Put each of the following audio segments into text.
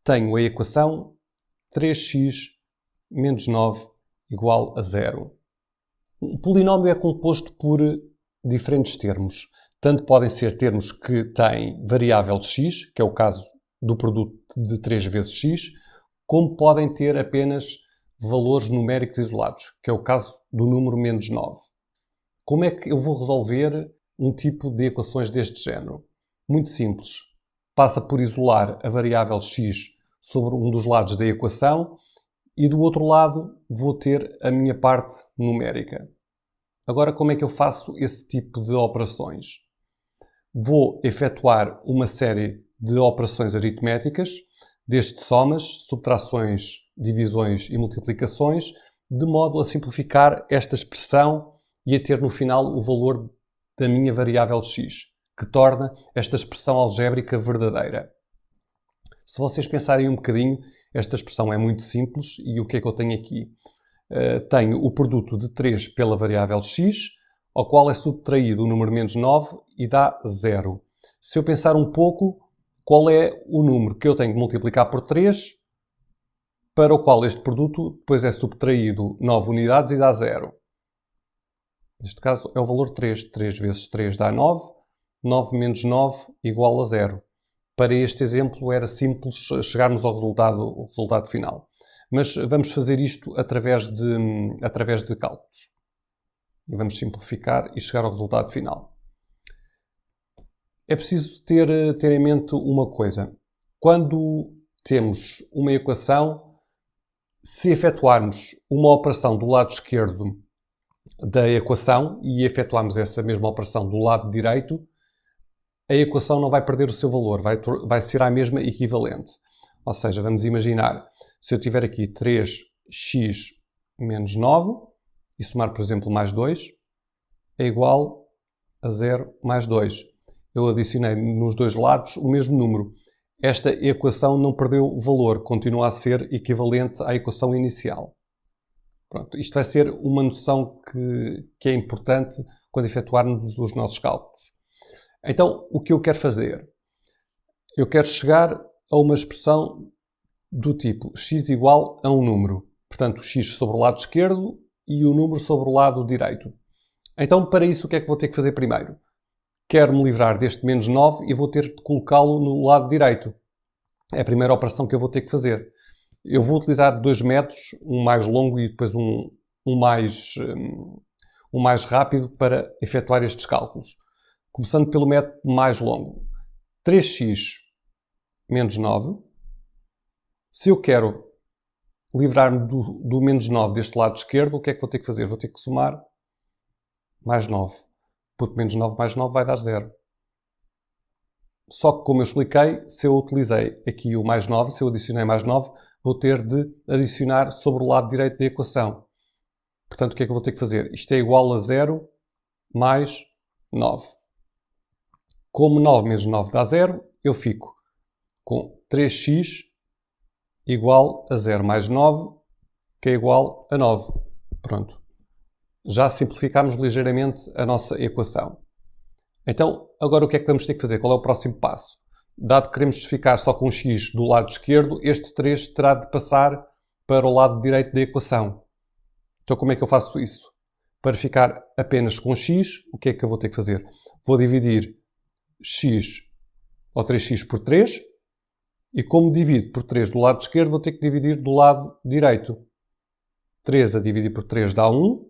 tenho a equação 3x menos 9 igual a 0. Um polinómio é composto por diferentes termos. Tanto podem ser termos que têm variável x, que é o caso do produto de 3 vezes x, como podem ter apenas valores numéricos isolados, que é o caso do número menos 9. Como é que eu vou resolver um tipo de equações deste género? Muito simples. Passa por isolar a variável x sobre um dos lados da equação e do outro lado vou ter a minha parte numérica. Agora, como é que eu faço esse tipo de operações? Vou efetuar uma série de operações aritméticas, desde somas, subtrações, divisões e multiplicações, de modo a simplificar esta expressão e a ter no final o valor da minha variável x, que torna esta expressão algébrica verdadeira. Se vocês pensarem um bocadinho, esta expressão é muito simples e o que é que eu tenho aqui? Tenho o produto de 3 pela variável x, ao qual é subtraído o número menos 9 e dá 0. Se eu pensar um pouco, qual é o número que eu tenho de multiplicar por 3, para o qual este produto depois é subtraído 9 unidades e dá 0? Neste caso é o valor 3. 3 vezes 3 dá 9. 9 menos 9 igual a 0. Para este exemplo era simples chegarmos ao resultado final. Mas vamos fazer isto através de cálculos. E vamos simplificar e chegar ao resultado final. É preciso ter em mente uma coisa. Quando temos uma equação, se efetuarmos uma operação do lado esquerdo da equação e efetuarmos essa mesma operação do lado direito, a equação não vai perder o seu valor, vai ser a mesma equivalente. Ou seja, vamos imaginar, se eu tiver aqui 3x menos 9, e somar, por exemplo, mais 2, é igual a 0 mais 2. Eu adicionei nos dois lados o mesmo número. Esta equação não perdeu valor, continua a ser equivalente à equação inicial. Pronto, isto vai ser uma noção que é importante quando efetuarmos os nossos cálculos. Então, o que eu quero fazer? Eu quero chegar a uma expressão do tipo x igual a um número. Portanto, x sobre o lado esquerdo e o número sobre o lado direito. Então, para isso, o que é que vou ter que fazer primeiro? Quero me livrar deste menos 9 e vou ter de colocá-lo no lado direito. É a primeira operação que eu vou ter que fazer. Eu vou utilizar dois métodos, um mais longo e depois um mais rápido para efetuar estes cálculos. Começando pelo método mais longo. 3x menos 9. Se eu quero livrar-me do menos 9 deste lado esquerdo, o que é que vou ter que fazer? Vou ter que somar mais 9. Porque menos 9 mais 9 vai dar 0. Só que, como eu expliquei, se eu utilizei aqui o mais 9, se eu adicionei mais 9, vou ter de adicionar sobre o lado direito da equação. Portanto, o que é que eu vou ter que fazer? Isto é igual a 0 mais 9. Como 9 menos 9 dá 0, eu fico com 3x igual a 0 mais 9, que é igual a 9. Pronto. Já simplificámos ligeiramente a nossa equação. Então, agora o que é que vamos ter que fazer? Qual é o próximo passo? Dado que queremos ficar só com x do lado esquerdo, este 3 terá de passar para o lado direito da equação. Então, como é que eu faço isso? Para ficar apenas com x, o que é que eu vou ter que fazer? Vou dividir x ou 3x por 3 e como divido por 3 do lado esquerdo, vou ter que dividir do lado direito. 3 a dividir por 3 dá 1,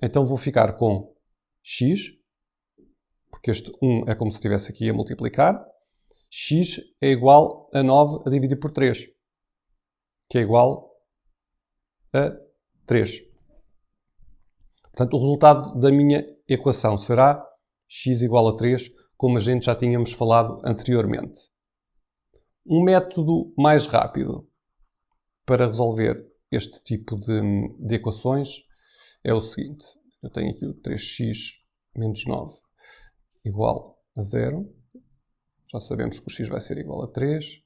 então vou ficar com x, porque este 1 é como se estivesse aqui a multiplicar, x é igual a 9 a dividir por 3, que é igual a 3. Portanto, o resultado da minha equação será x igual a 3, como a gente já tínhamos falado anteriormente. Um método mais rápido para resolver este tipo de equações é o seguinte. Eu tenho aqui o 3x menos 9 igual a 0. Já sabemos que o x vai ser igual a 3.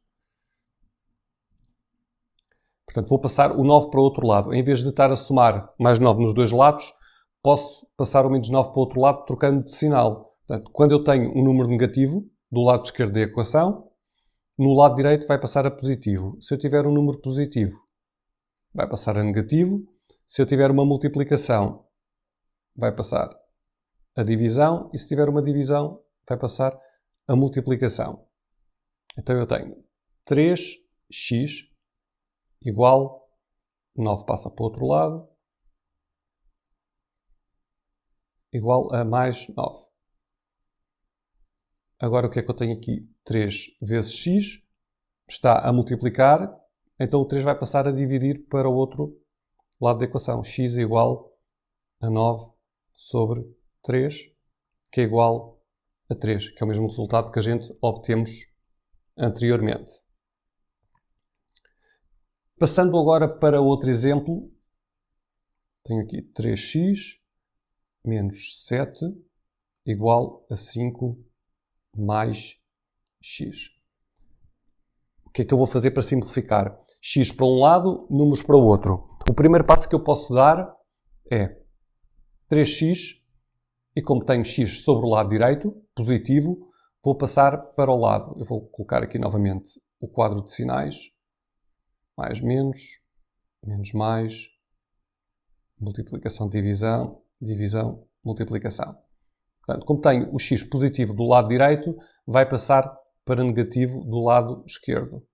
Portanto, vou passar o 9 para o outro lado. Em vez de estar a somar mais 9 nos dois lados, posso passar o menos 9 para o outro lado trocando de sinal. Portanto, quando eu tenho um número negativo do lado esquerdo da equação, no lado direito vai passar a positivo. Se eu tiver um número positivo, vai passar a negativo. Se eu tiver uma multiplicação, vai passar a divisão. E se tiver uma divisão, vai passar a multiplicação. Então eu tenho 3x igual 9 passa para o outro lado, igual a mais 9. Agora o que é que eu tenho aqui? 3 vezes x está a multiplicar, então o 3 vai passar a dividir para o outro lado da equação. X é igual a 9 sobre 3, que é igual a 3, que é o mesmo resultado que a gente obtemos anteriormente. Passando agora para outro exemplo, tenho aqui 3x menos 7 igual a 5 mais x. O que é que eu vou fazer para simplificar? X para um lado, números para o outro. O primeiro passo que eu posso dar é 3x, e como tenho x sobre o lado direito, positivo, vou passar para o lado. Eu vou colocar aqui novamente o quadro de sinais. Mais, menos, menos, mais, multiplicação, divisão, divisão, multiplicação. Portanto, como tenho o x positivo do lado direito, vai passar para negativo do lado esquerdo.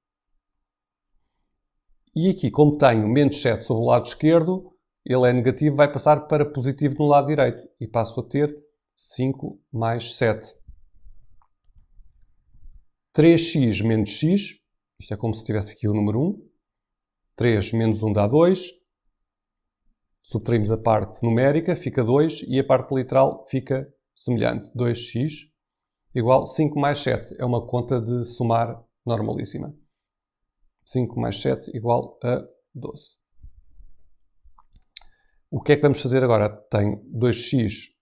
E aqui, como tenho menos 7 sobre o lado esquerdo, ele é negativo, vai passar para positivo no lado direito. E passo a ter 5 mais 7. 3x menos x, isto é como se tivesse aqui o número 1. 3 menos 1 dá 2. Subtraímos a parte numérica, fica 2. E a parte literal fica semelhante. 2x igual 5 mais 7. É uma conta de somar normalíssima. 5 mais 7 igual a 12. O que é que vamos fazer agora? Tenho 2x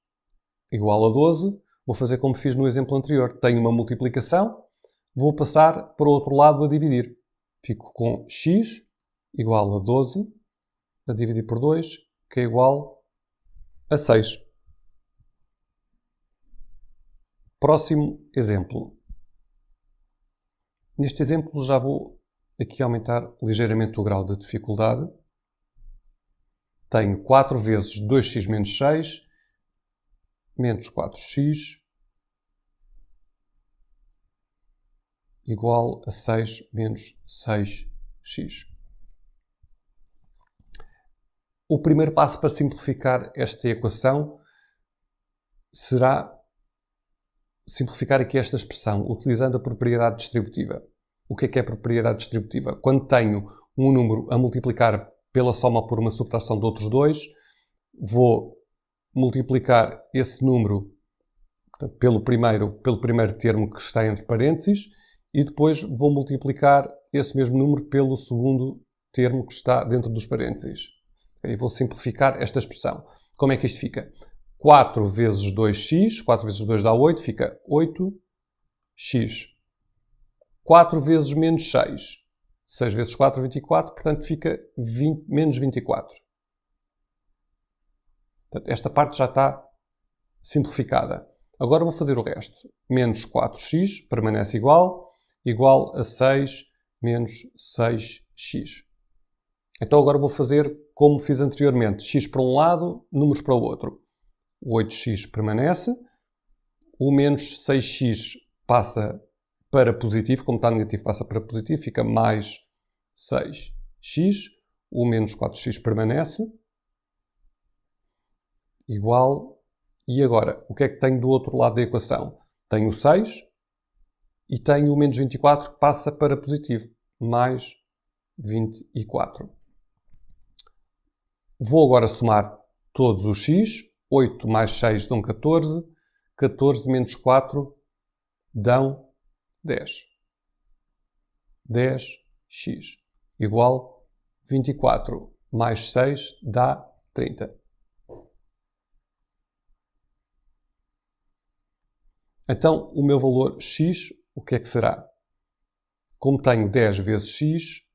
igual a 12. Vou fazer como fiz no exemplo anterior. Tenho uma multiplicação. Vou passar para o outro lado a dividir. Fico com x igual a 12, a dividir por 2, que é igual a 6. Próximo exemplo. Neste exemplo já vou aqui aumentar ligeiramente o grau de dificuldade. Tenho 4 vezes 2x menos 6, menos 4x, igual a 6 menos 6x. O primeiro passo para simplificar esta equação será simplificar aqui esta expressão, utilizando a propriedade distributiva. O que é a propriedade distributiva? Quando tenho um número a multiplicar pela soma por uma subtração de outros dois, vou multiplicar esse número, portanto, pelo primeiro termo que está entre parênteses, e depois vou multiplicar esse mesmo número pelo segundo termo que está dentro dos parênteses. E vou simplificar esta expressão. Como é que isto fica? 4 vezes 2x, 4 vezes 2 dá 8, fica 8x. 4 vezes menos 6, 6 vezes 4, 24, portanto fica menos 24. Portanto, esta parte já está simplificada. Agora vou fazer o resto. Menos 4x permanece igual a 6 menos 6x. Então agora vou fazer como fiz anteriormente. X para um lado, números para o outro. O 8x permanece. O menos 6x passa para positivo. Como está negativo, passa para positivo. Fica mais 6x. O menos 4x permanece. Igual. E agora, o que é que tenho do outro lado da equação? Tenho o 6 e tenho o menos 24 que passa para positivo. Mais 24. Vou agora somar todos os x. 8 mais 6 dão 14. 14 menos 4 dão 10. 10x igual 24 mais 6 dá 30. Então, o meu valor x, o que é que será? Como tenho 10 vezes x,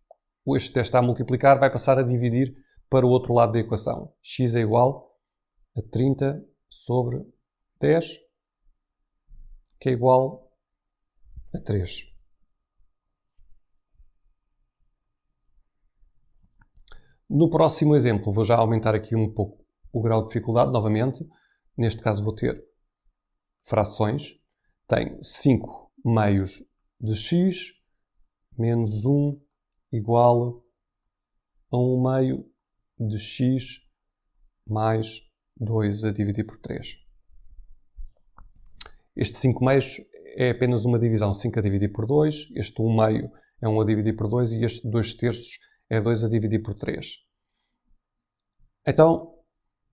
este 10 está a multiplicar, vai passar a dividir para o outro lado da equação. X é igual a 30 sobre 10, que é igual a 3. No próximo exemplo, vou já aumentar aqui um pouco o grau de dificuldade, novamente. Neste caso vou ter frações. Tenho 5 meios de x menos 1 igual a 1 meio de x mais 2 a dividir por 3. Este 5 meios é apenas uma divisão, 5 a dividir por 2. Este 1 meio é 1 a dividir por 2 e este 2 terços é 2 a dividir por 3. Então,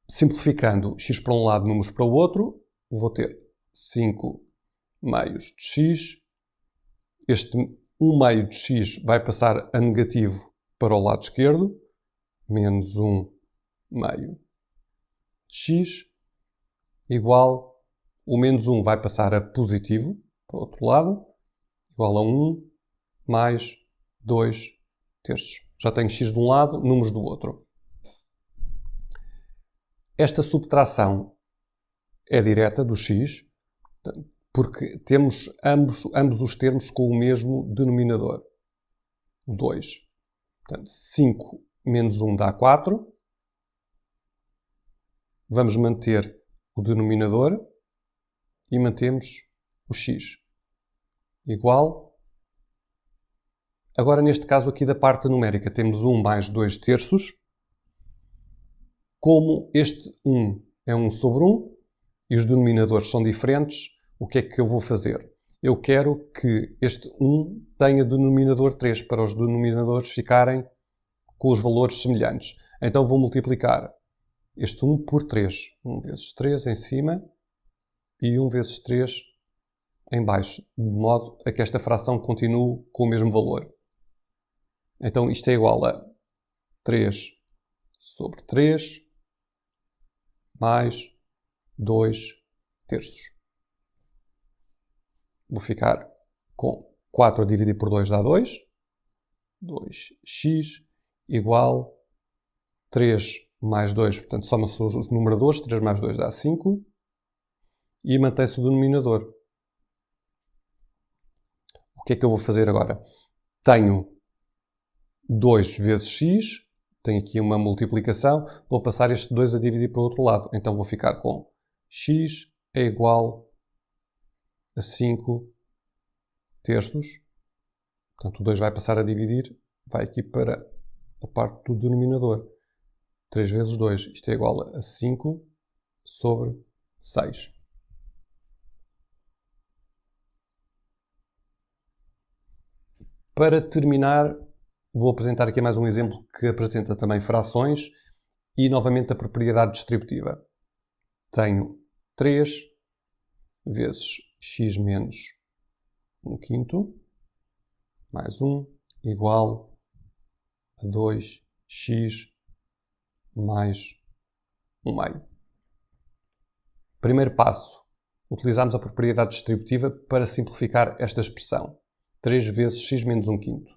simplificando x para um lado, números para o outro, vou ter 5 meios de x. Este 1 meio de x vai passar a negativo para o lado esquerdo, menos 1 meio de x, igual, o menos 1 vai passar a positivo para o outro lado, igual a 1 mais 2 terços. Já tenho x de um lado, números do outro. Esta subtração é direta do x, porque temos ambos os termos com o mesmo denominador, o 2. Portanto, 5 menos 1 dá 4. Vamos manter o denominador e mantemos o x. Igual. Agora, neste caso aqui da parte numérica, temos 1 mais 2 terços. Como este 1 é 1 sobre 1 e os denominadores são diferentes, o que é que eu vou fazer? Eu quero que este 1 tenha denominador 3 para os denominadores ficarem com os valores semelhantes. Então vou multiplicar este 1 por 3. 1 vezes 3 em cima e 1 vezes 3 em baixo, de modo a que esta fração continue com o mesmo valor. Então isto é igual a 3 sobre 3 mais 2 terços. Vou ficar com 4 a dividir por 2 dá 2. 2x igual 3 mais 2, portanto soma-se os numeradores, 3 mais 2 dá 5. E mantém-se o denominador. O que é que eu vou fazer agora? Tenho 2 vezes x, tenho aqui uma multiplicação, vou passar este 2 a dividir para o outro lado. Então vou ficar com x é igual a 5 terços. Portanto, o 2 vai passar a dividir, vai aqui para a parte do denominador. 3 vezes 2, isto é igual a 5 sobre 6. Para terminar, vou apresentar aqui mais um exemplo que apresenta também frações e, novamente, a propriedade distributiva. Tenho 3 vezes x menos 1 quinto mais 1 igual a 2x mais 1 meio. Primeiro passo. Utilizamos a propriedade distributiva para simplificar esta expressão. 3 vezes x menos 1 quinto.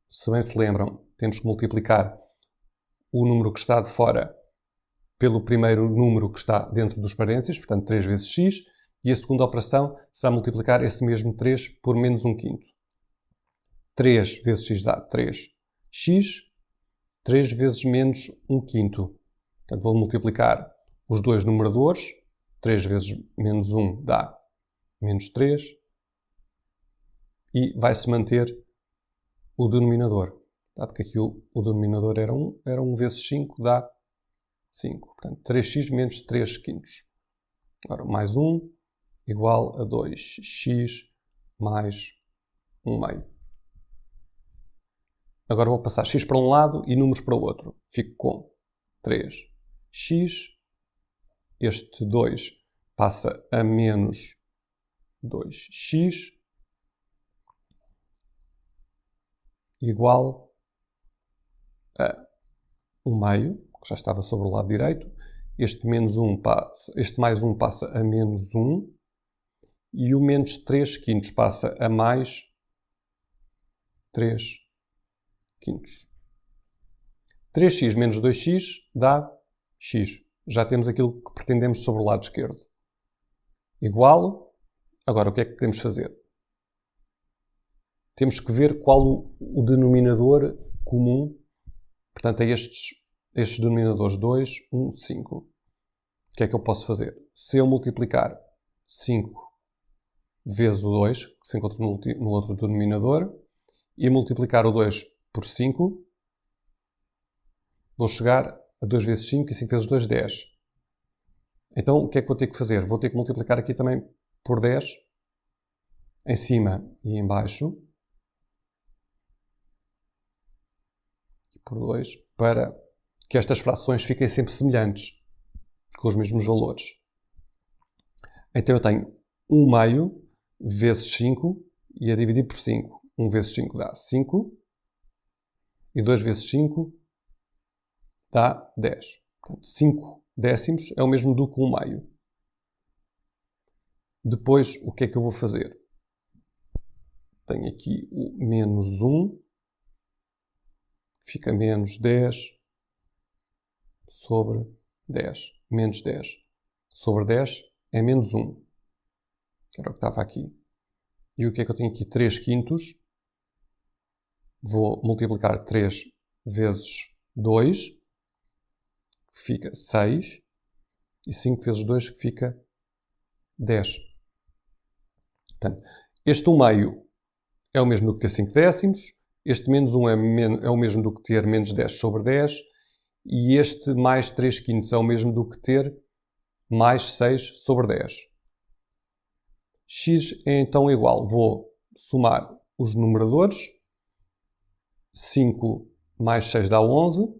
Se bem se lembram, temos que multiplicar o número que está de fora pelo primeiro número que está dentro dos parênteses, portanto 3 vezes x, e a segunda operação será multiplicar esse mesmo 3 por menos 1 quinto. 3 vezes x dá 3x, 3 vezes menos 1 quinto. Portanto, vou multiplicar os dois numeradores, 3 vezes menos 1 dá menos 3, e vai-se manter o denominador. Dado que aqui o denominador era 1 vezes 5 dá 5. Portanto, 3x menos 3 quintos. Agora, mais 1 igual a 2x mais 1 meio. Agora vou passar x para um lado e números para o outro. Fico com 3x. Este 2 passa a menos 2x. Igual a 1 meio, que já estava sobre o lado direito. Este mais 1 passa a menos 1. E o menos 3 quintos passa a mais 3 quintos. 3x menos 2x dá x. Já temos aquilo que pretendemos sobre o lado esquerdo. Igual. Agora, o que é que podemos fazer? Temos que ver qual o denominador comum Portanto, é estes denominadores 2, 1, 5. O que é que eu posso fazer? Se eu multiplicar 5 vezes o 2, que se encontra no outro denominador, e multiplicar o 2 por 5, vou chegar a 2 vezes 5 e 5 vezes 2, 10. Então, o que é que vou ter que fazer? Vou ter que multiplicar aqui também por 10, em cima e em baixo, e por 2, para que estas frações fiquem sempre semelhantes, com os mesmos valores. Então, eu tenho 1 meio vezes 5 e a dividir por 5. 1 vezes 5 dá 5 e 2 vezes 5 dá 10. Portanto, 5 décimos é o mesmo do que 1 meio. Depois, o que é que eu vou fazer? Tenho aqui o menos 1, fica menos 10 sobre 10. Menos 10 sobre 10 é menos 1, que era o que estava aqui. E o que é que eu tenho aqui? 3 quintos. Vou multiplicar 3 vezes 2, que fica 6, e 5 vezes 2, que fica 10. Portanto, este 1 meio é o mesmo do que ter 5 décimos, este menos 1 é o mesmo do que ter menos 10 sobre 10, e este mais 3 quintos é o mesmo do que ter mais 6 sobre 10. X é então igual, vou somar os numeradores, 5 mais 6 dá 11,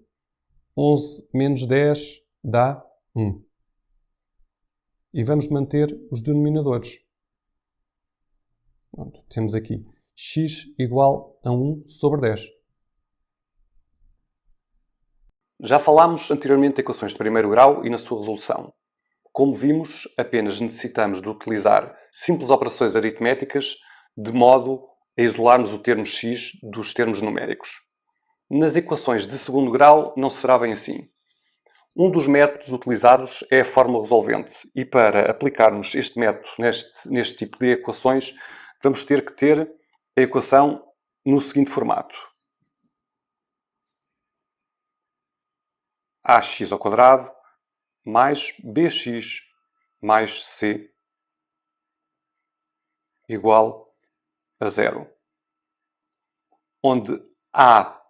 11 menos 10 dá 1. E vamos manter os denominadores. Pronto, temos aqui x igual a 1 sobre 10. Já falámos anteriormente de equações de primeiro grau e na sua resolução. Como vimos, apenas necessitamos de utilizar simples operações aritméticas de modo a isolarmos o termo x dos termos numéricos. Nas equações de segundo grau não se fará bem assim. Um dos métodos utilizados é a fórmula resolvente e para aplicarmos este método neste tipo de equações vamos ter que ter a equação no seguinte formato. ax ao quadrado mais bx mais c igual a 0. Onde a,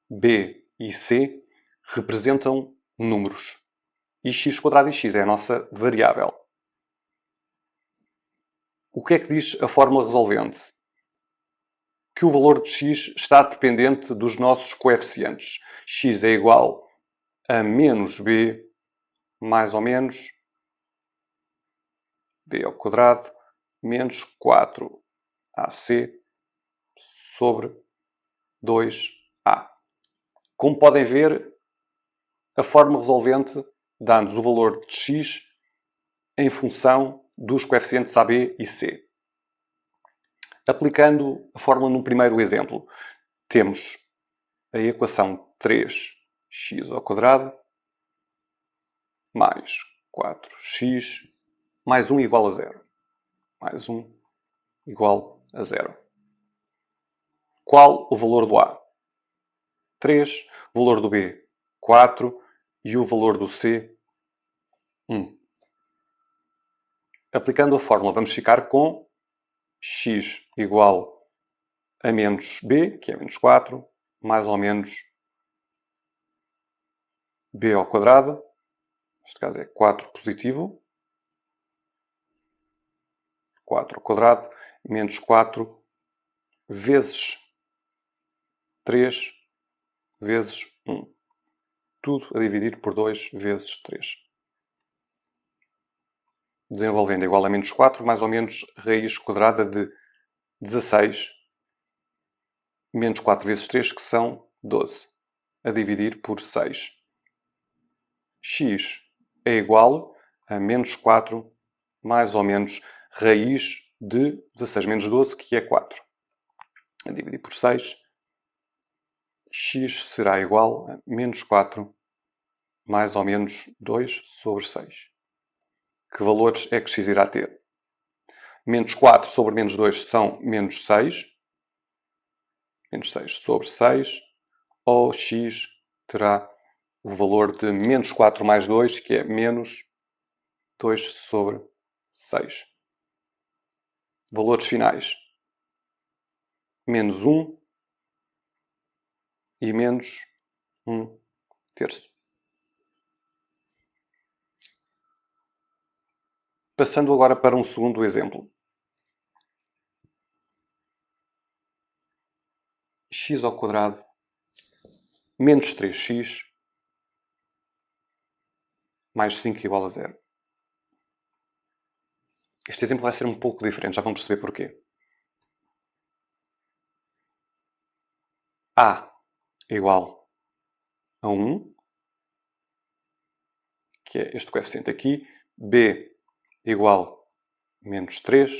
b e c representam números. E x² e x é a nossa variável. O que é que diz a fórmula resolvente? Que o valor de x está dependente dos nossos coeficientes. X é igual a menos b mais ou menos b ao quadrado menos 4ac sobre 2a. Como podem ver, a fórmula resolvente dá-nos o valor de x em função dos coeficientes AB e C. Aplicando a fórmula no primeiro exemplo, temos a equação 3x ao quadrado mais 4x mais 1 igual a 0. Mais 1 igual a 0. Qual o valor do A? 3, o valor do B? 4 e o valor do C? 1. Aplicando a fórmula, vamos ficar com x igual a menos b, que é menos 4, mais ou menos b ao quadrado, neste caso é 4 positivo, 4 ao quadrado, menos 4 vezes 3 vezes 1. Tudo a dividir por 2 vezes 3. Desenvolvendo igual a menos 4, mais ou menos raiz quadrada de 16, menos 4 vezes 3, que são 12, a dividir por 6. X é igual a menos 4, mais ou menos raiz de 16 menos 12, que é 4. A dividir por 6, x será igual a menos 4, mais ou menos 2 sobre 6. Que valores é que x irá ter? Menos 4 sobre menos 2 são menos 6. Menos 6 sobre 6. Ou x terá o valor de menos 4 mais 2, que é menos 2 sobre 6. Valores finais. Menos 1 e menos 1 terço. Passando agora para um segundo exemplo. X ao quadrado menos 3x mais 5 igual a 0. Este exemplo vai ser um pouco diferente, já vão perceber porquê. A igual a 1, que é este coeficiente aqui. B igual a menos 3.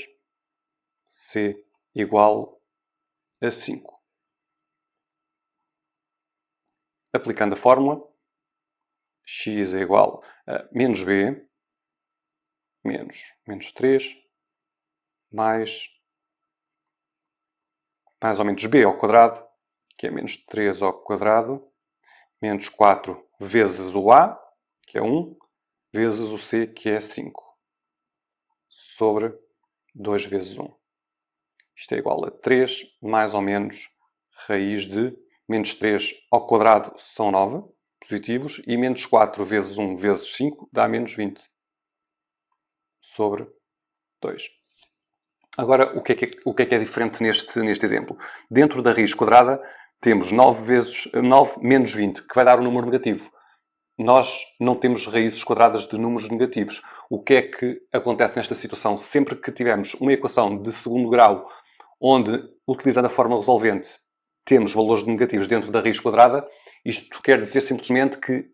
C igual a 5. Aplicando a fórmula, x é igual a menos b, menos 3, mais ou menos b ao quadrado, que é menos 3 ao quadrado, menos 4 vezes o a, que é 1, vezes o c, que é 5, sobre 2 vezes 1. Isto é igual a 3 mais ou menos raiz de menos 3 ao quadrado são 9 positivos e menos 4 vezes 1 vezes 5 dá menos 20 sobre 2. Agora, o que é diferente neste exemplo? Dentro da raiz quadrada temos 9 menos 20, que vai dar um número negativo. Nós não temos raízes quadradas de números negativos. O que é que acontece nesta situação? Sempre que tivermos uma equação de segundo grau, onde, utilizando a fórmula resolvente, temos valores negativos dentro da raiz quadrada, isto quer dizer simplesmente que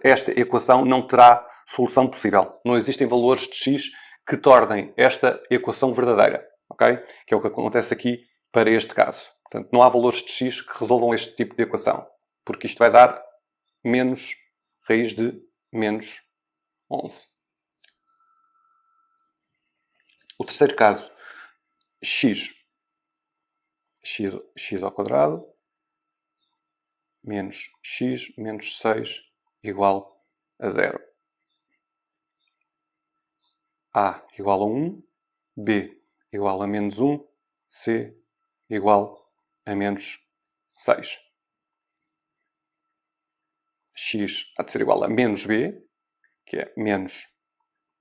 esta equação não terá solução possível. Não existem valores de x que tornem esta equação verdadeira, ok? Que é o que acontece aqui para este caso. Portanto, não há valores de x que resolvam este tipo de equação, porque isto vai dar menos raiz de menos 11. O terceiro caso, x ao quadrado menos x menos 6 igual a 0. A igual a 1, B igual a menos 1, C igual a menos 6. X há de ser igual a menos B, que é menos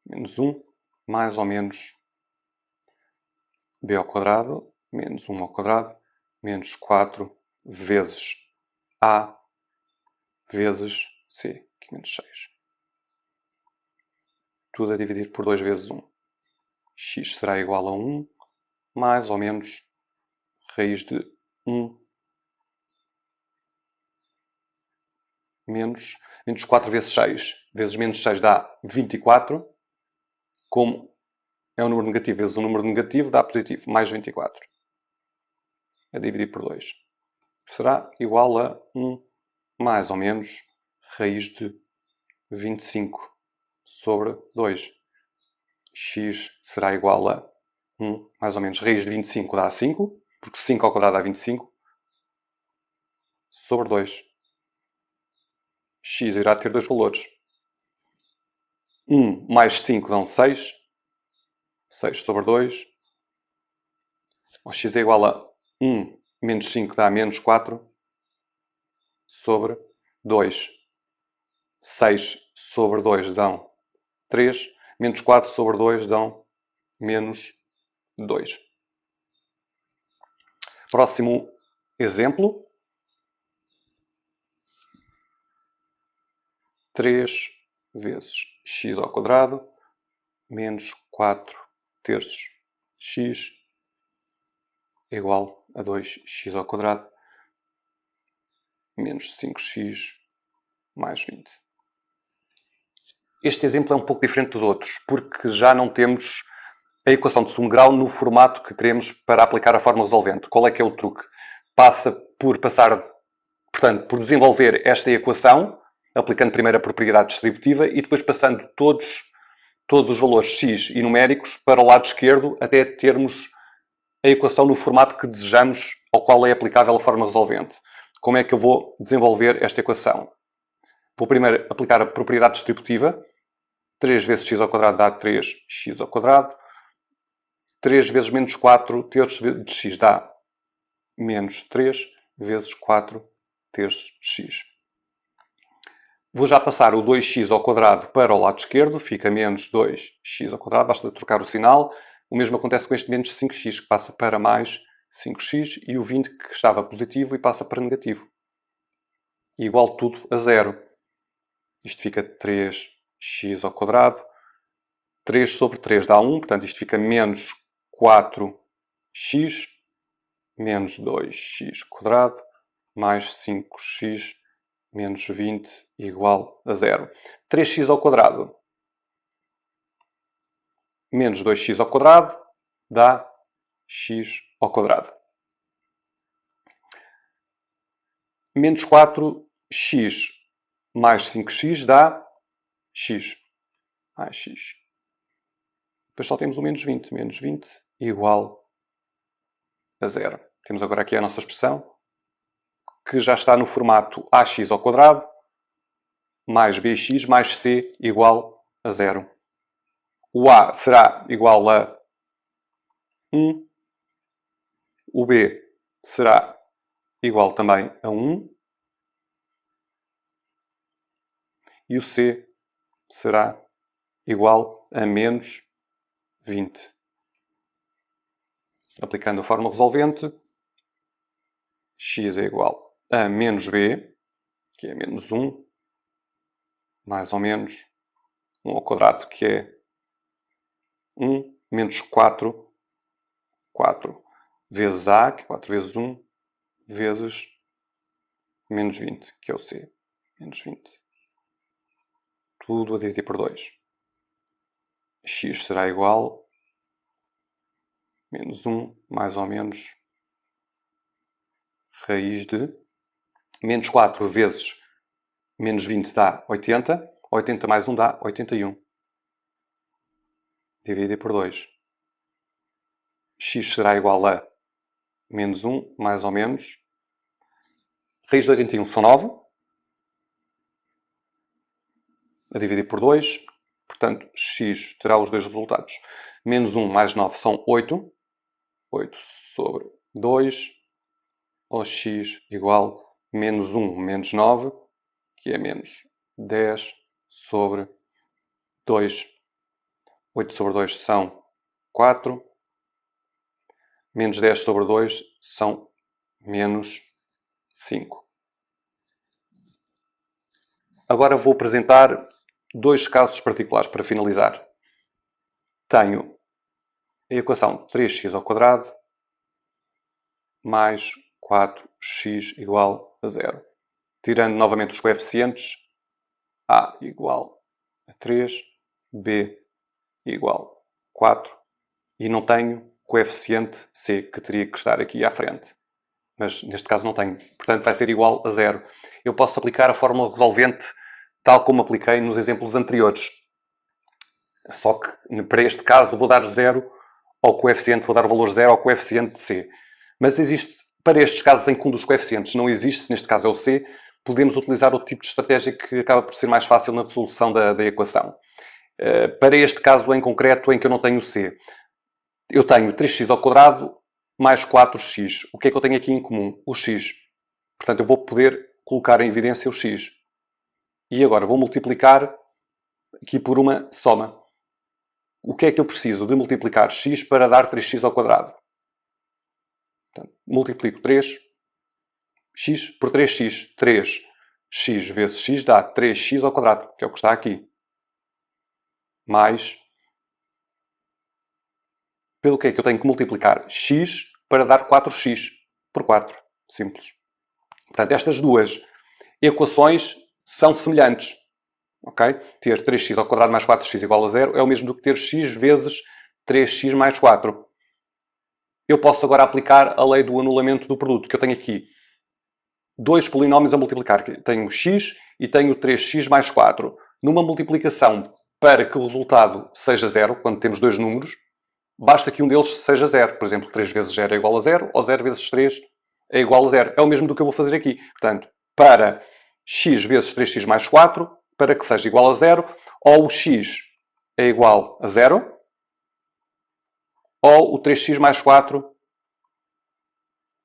1, mais ou menos B ao quadrado, menos 1 ao quadrado, menos 4 vezes A vezes C, que é menos 6. Tudo a dividir por 2 vezes 1. X será igual a 1, mais ou menos raiz de 1 menos 4 vezes 6. Vezes menos 6 dá 24. Como é um número negativo vezes um número negativo, dá positivo, mais 24. A dividir por 2. Será igual a 1 mais ou menos raiz de 25 sobre 2. X será igual a 1 mais ou menos raiz de 25 dá 5, porque 5 ao quadrado dá 25, sobre 2. X irá ter dois valores. 1 mais 5 dão 6. 6 sobre 2. O x é igual a 1 menos 5 dá menos 4 sobre 2. 6 sobre 2 dão 3. Menos 4 sobre 2 dão menos 2. Próximo exemplo. 3 vezes x ao quadrado menos 4 terços x igual a 2x ao quadrado menos 5x mais 20. Este exemplo é um pouco diferente dos outros, porque já não temos a equação de segundo grau no formato que queremos para aplicar a fórmula resolvente. Qual é que é o truque? Passa por por desenvolver esta equação, aplicando primeiro a propriedade distributiva e depois passando todos os valores x e numéricos para o lado esquerdo até termos a equação no formato que desejamos, ao qual é aplicável a fórmula resolvente. como é que eu vou desenvolver esta equação? Vou primeiro aplicar a propriedade distributiva. 3 vezes x ao quadrado dá 3x ao quadrado. 3 vezes menos 4 terços de x dá menos 3 vezes 4 terços de x. Vou já passar o 2x ao quadrado para o lado esquerdo. Fica menos 2x ao quadrado. Basta trocar o sinal. O mesmo acontece com este menos 5x, que passa para mais 5x. E o 20, que estava positivo e passa para negativo. E igual tudo a 0. Isto fica 3x ao quadrado. 3 sobre 3 dá 1. Portanto, isto fica menos 4x menos 2x quadrado mais 5x menos 20 igual a 0. 3x ao quadrado menos 2x ao quadrado dá x ao quadrado. Menos 4x mais 5x dá x mais x. Depois só temos o menos 20. Menos 20 igual a 0. Temos agora aqui a nossa expressão, que já está no formato ax ao quadrado mais bx mais c igual a 0. O a será igual a 1. O b será igual também a 1. E o c será igual a menos 20. Aplicando a fórmula resolvente, x é igual a menos b, que é menos 1, mais ou menos 1 ao quadrado, que é 1, menos 4, 4 vezes a, que é 4 vezes 1, vezes menos 20, que é o c, menos 20. Tudo a dividir por 2. X será igual a menos 1, mais ou menos raiz de menos 4 vezes menos 20 dá 80. 80 mais 1 dá 81. Dividir por 2. X será igual a menos 1, mais ou menos. Raiz de 81 são 9. A dividir por 2. Portanto, x terá os dois resultados. Menos 1 mais 9 são 8. 8 sobre 2. Ou x igual a menos 1 menos 9, que é menos 10 sobre 2. 8 sobre 2 são 4. Menos 10 sobre 2 são menos 5. Agora vou apresentar dois casos particulares para finalizar. Tenho a equação 3x ao quadrado mais 4x igual a 0. Tirando novamente os coeficientes, a igual a 3, b igual a 4 e não tenho coeficiente c, que teria que estar aqui à frente. Mas neste caso não tenho. Portanto, vai ser igual a 0. Eu posso aplicar a fórmula resolvente tal como apliquei nos exemplos anteriores. Só que para este caso vou dar 0 ao coeficiente, vou dar o valor 0 ao coeficiente de c. Mas existe, para estes casos em que um dos coeficientes não existe, neste caso é o c, podemos utilizar outro tipo de estratégia que acaba por ser mais fácil na resolução da equação. Para este caso em concreto em que eu não tenho c, eu tenho 3x ao quadrado mais 4x. O que é que eu tenho aqui em comum? O x. Portanto, eu vou poder colocar em evidência o x. E agora vou multiplicar aqui por uma soma. O que é que eu preciso de multiplicar x para dar 3x ao quadrado? Portanto, multiplico 3x por 3x. 3x vezes x dá 3x ao quadrado, que é o que está aqui. Mais, pelo que é que eu tenho que multiplicar x para dar 4x por 4. Simples. Portanto, estas duas equações são semelhantes. Okay? Ter 3x ao quadrado mais 4x igual a 0 é o mesmo do que ter x vezes 3x mais 4. Eu posso agora aplicar a lei do anulamento do produto, que eu tenho aqui dois polinómios a multiplicar. Tenho x e tenho 3x mais 4. Numa multiplicação para que o resultado seja 0, quando temos dois números, basta que um deles seja 0. Por exemplo, 3 vezes 0 é igual a 0, ou 0 vezes 3 é igual a 0. É o mesmo do que eu vou fazer aqui. Portanto, para x vezes 3x mais 4, para que seja igual a 0, ou o x é igual a 0, ou o 3x mais 4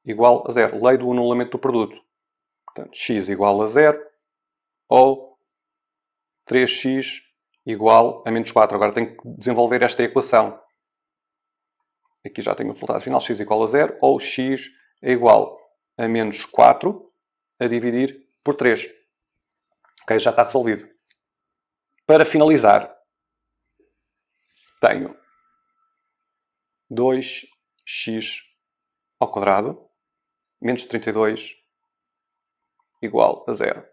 igual a 0. Lei do anulamento do produto. Portanto, x igual a 0, ou 3x igual a menos 4. Agora tenho que desenvolver esta equação. Aqui já tenho o resultado final, x igual a 0, ou x é igual a menos 4 a dividir por 3. Ok, já está resolvido. Para finalizar, tenho 2x ao quadrado menos 32 igual a 0.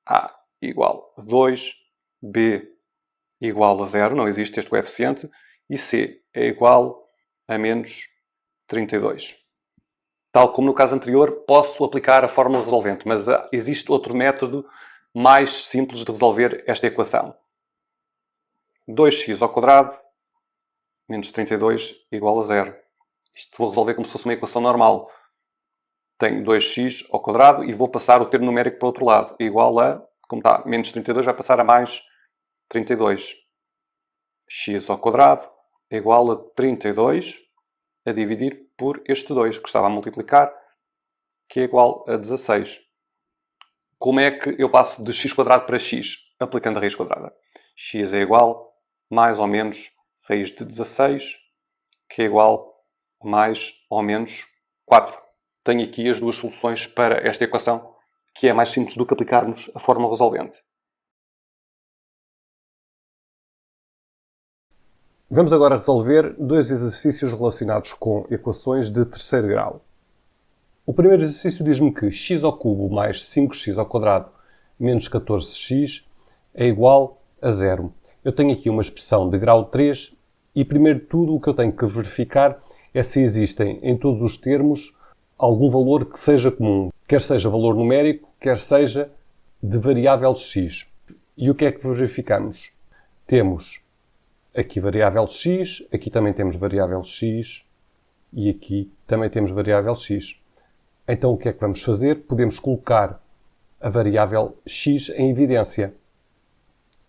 A igual a 2, B igual a 0, não existe este coeficiente, e C é igual a menos 32. Tal como no caso anterior, posso aplicar a fórmula resolvente, mas existe outro método mais simples de resolver esta equação. 2x ao quadrado menos 32 igual a 0. Isto vou resolver como se fosse uma equação normal. Tenho 2x ao quadrado e vou passar o termo numérico para o outro lado. Igual a, como está, menos 32 vai passar a mais 32. X ao quadrado é igual a 32 a dividir por este 2, que estava a multiplicar, que é igual a 16. Como é que eu passo de x quadrado para x? Aplicando a raiz quadrada. X é igual mais ou menos raiz de 16, que é igual a mais ou menos 4. Tenho aqui as duas soluções para esta equação, que é mais simples do que aplicarmos a fórmula resolvente. Vamos agora resolver dois exercícios relacionados com equações de terceiro grau. O primeiro exercício diz-me que x ao cubo mais 5x ao quadrado menos 14x é igual a 0. Eu tenho aqui uma expressão de grau 3 e, primeiro de tudo, o que eu tenho que verificar é se existem em todos os termos algum valor que seja comum, quer seja valor numérico, quer seja de variável x. E o que é que verificamos? Temos aqui variável x, aqui também temos variável x e aqui também temos variável x. Então o que é que vamos fazer? Podemos colocar a variável x em evidência.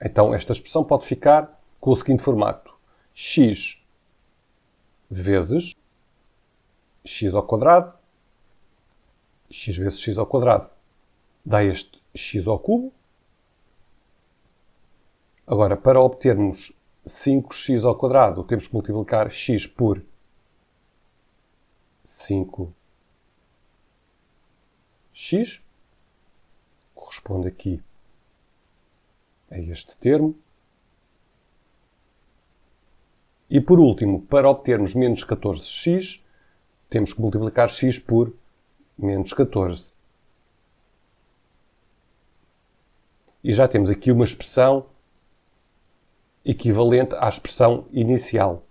Então esta expressão pode ficar com o seguinte formato: x vezes x ao quadrado, x vezes x ao quadrado dá este x ao cubo. Agora, para obtermos 5x ao quadrado, temos que multiplicar x por 5x, corresponde aqui a este termo. E por último, para obtermos menos 14x, temos que multiplicar x por menos 14. E já temos aqui uma expressão equivalente à expressão inicial,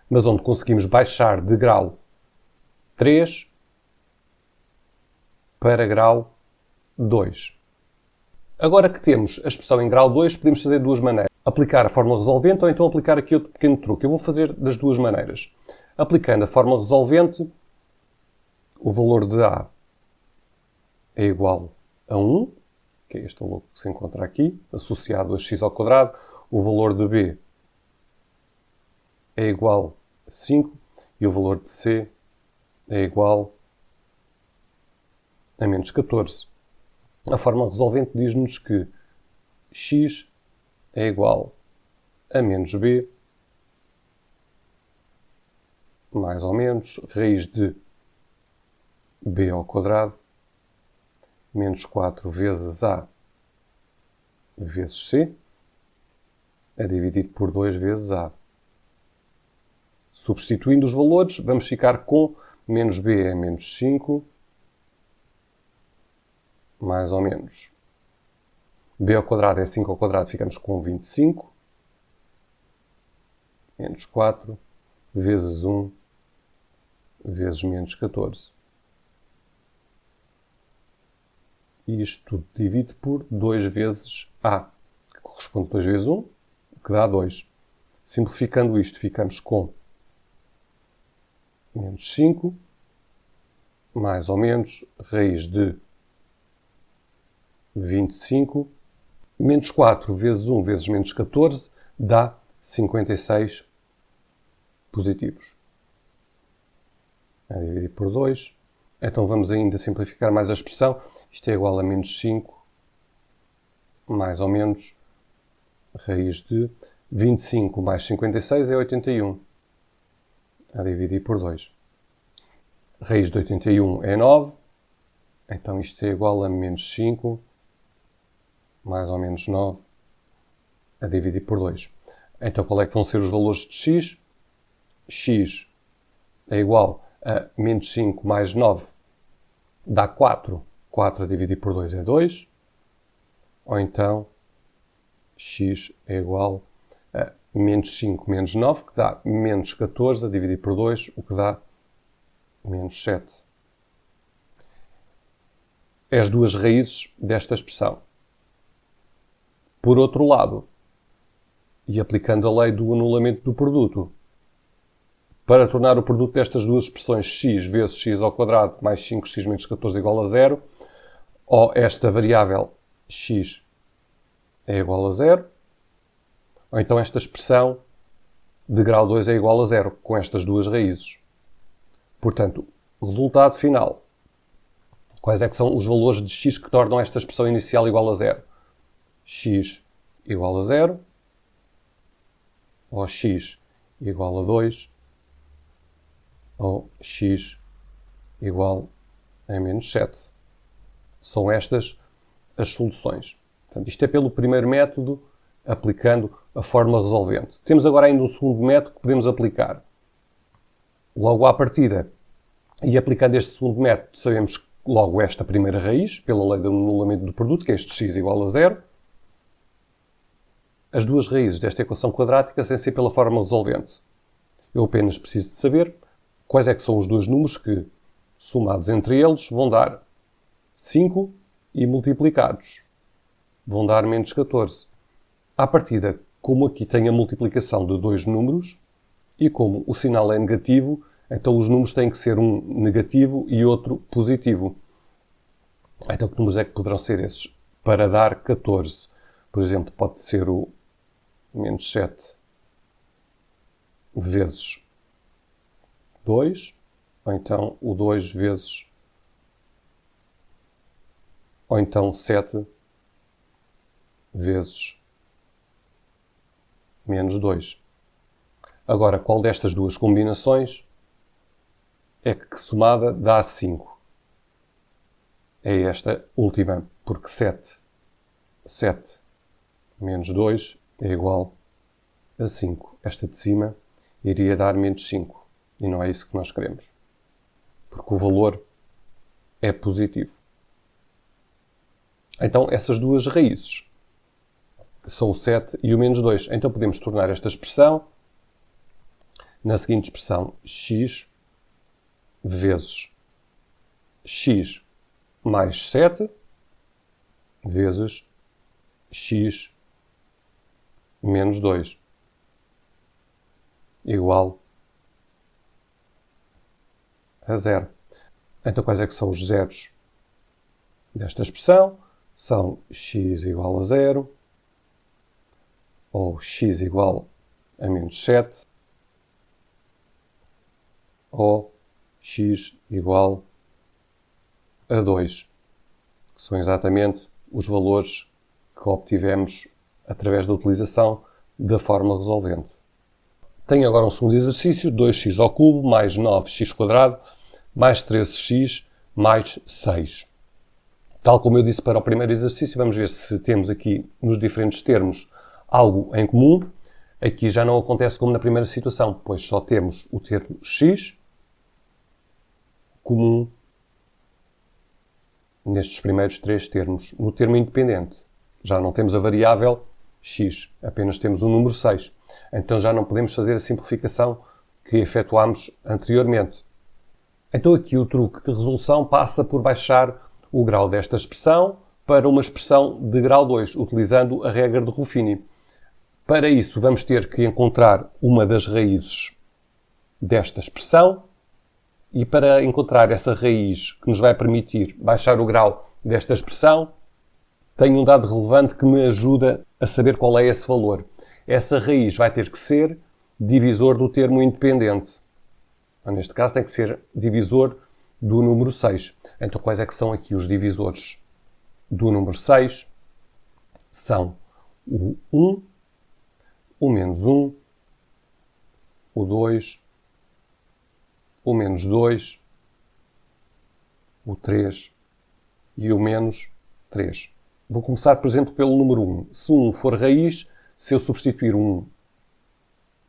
mas onde conseguimos baixar de grau 3 para grau 2. Agora que temos a expressão em grau 2, podemos fazer de duas maneiras. Aplicar a fórmula resolvente ou então aplicar aqui outro pequeno truque. Eu vou fazer das duas maneiras. Aplicando a fórmula resolvente, o valor de A é igual a 1, que é este valor que se encontra aqui, associado a x ao quadrado. O valor de B é igual a 5 e o valor de C é igual a menos 14. A fórmula resolvente diz-nos que x é igual a menos b, mais ou menos, raiz de b ao quadrado, menos 4 vezes a vezes c, a dividir por 2 vezes a. Substituindo os valores, vamos ficar com menos b é menos 5, mais ou menos. B ao quadrado é 5 ao quadrado, ficamos com 25, menos 4, vezes 1, vezes menos 14. E isto tudo divide por 2 vezes A, que corresponde a 2 vezes 1, que dá 2. Simplificando isto, ficamos com menos 5, mais ou menos raiz de 25, menos 4 vezes 1 vezes menos 14 dá 56 positivos. A dividir por 2. Então vamos ainda simplificar mais a expressão. Isto é igual a menos 5, mais ou menos raiz de 25 mais 56 é 81. A dividir por 2. Raiz de 81 é 9. Então isto é igual a menos 5 mais ou menos 9 a dividir por 2. Então qual é que vão ser os valores de x? X é igual a menos 5 mais 9 dá 4. 4 a dividir por 2 é 2. Ou então x é igual a menos 5 menos 9, que dá menos 14 a dividir por 2, o que dá menos 7. É as duas raízes desta expressão. Por outro lado, e aplicando a lei do anulamento do produto, para tornar o produto destas duas expressões x vezes x ao quadrado mais 5x menos 14 igual a 0, ou esta variável x é igual a 0, ou então esta expressão de grau 2 é igual a 0, com estas duas raízes. Portanto, o resultado final. Quais é que são os valores de x que tornam esta expressão inicial igual a 0? X igual a 0, ou x igual a 2, ou x igual a menos 7. São estas as soluções. Portanto, isto é pelo primeiro método, aplicando a fórmula resolvente. Temos agora ainda um segundo método que podemos aplicar. Logo à partida, e aplicando este segundo método, sabemos logo esta primeira raiz, pela lei do anulamento do produto, que é este x igual a 0. As duas raízes desta equação quadrática sem ser pela fórmula resolvente. Eu apenas preciso de saber quais é que são os dois números que, somados entre eles, vão dar 5 e multiplicados vão dar menos 14. À partida, como aqui tem a multiplicação de dois números e como o sinal é negativo, então os números têm que ser um negativo e outro positivo. Então que números é que poderão ser esses? Para dar 14, por exemplo, pode ser o menos 7 vezes 2, ou então o 2 vezes, ou então 7 vezes menos 2. Agora, qual destas duas combinações é que somada dá 5? É esta última, porque 7 menos 2 é igual a 5. Esta de cima iria dar menos 5. E não é isso que nós queremos. Porque o valor é positivo. Então, essas duas raízes são o 7 e o menos 2. Então, podemos tornar esta expressão na seguinte expressão: x vezes x mais 7 vezes x menos 2 igual a 0. Então, quais é que são os zeros desta expressão? São x igual a 0, ou x igual a menos 7, ou x igual a 2, que são exatamente os valores que obtivemos através da utilização da fórmula resolvente. Tenho agora um segundo exercício: 2x ao cubo mais 9x² mais 13x mais 6. Tal como eu disse para o primeiro exercício, vamos ver se temos aqui nos diferentes termos algo em comum. Aqui já não acontece como na primeira situação, pois só temos o termo x comum nestes primeiros três termos. No termo independente, já não temos a variável x, apenas temos o número 6. Então já não podemos fazer a simplificação que efetuámos anteriormente. Então aqui o truque de resolução passa por baixar o grau desta expressão para uma expressão de grau 2, utilizando a regra de Ruffini. Para isso, vamos ter que encontrar uma das raízes desta expressão E para encontrar essa raiz que nos vai permitir baixar o grau desta expressão, tenho um dado relevante que me ajuda a saber qual é esse valor. Essa raiz vai ter que ser divisor do termo independente. Neste caso tem que ser divisor do número 6. Então quais é que são aqui os divisores do número 6? São o 1, o menos 1, o 2, o menos 2, o 3 e o menos 3. Vou começar, por exemplo, pelo número 1. Se 1 for raiz, se eu substituir 1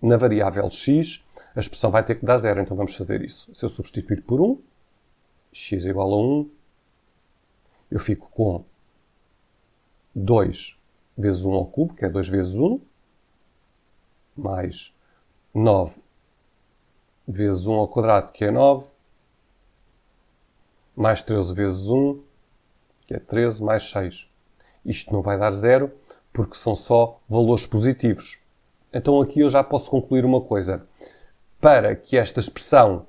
na variável x, a expressão vai ter que dar 0. Então vamos fazer isso. Se eu substituir por 1, x é igual a 1, eu fico com 2 vezes 1 ao cubo, que é 2 vezes 1, mais 9 vezes 1 ao quadrado, que é 9, mais 13 vezes 1, que é 13, mais 6. Isto não vai dar 0, porque são só valores positivos. Então aqui eu já posso concluir uma coisa. Para que esta expressão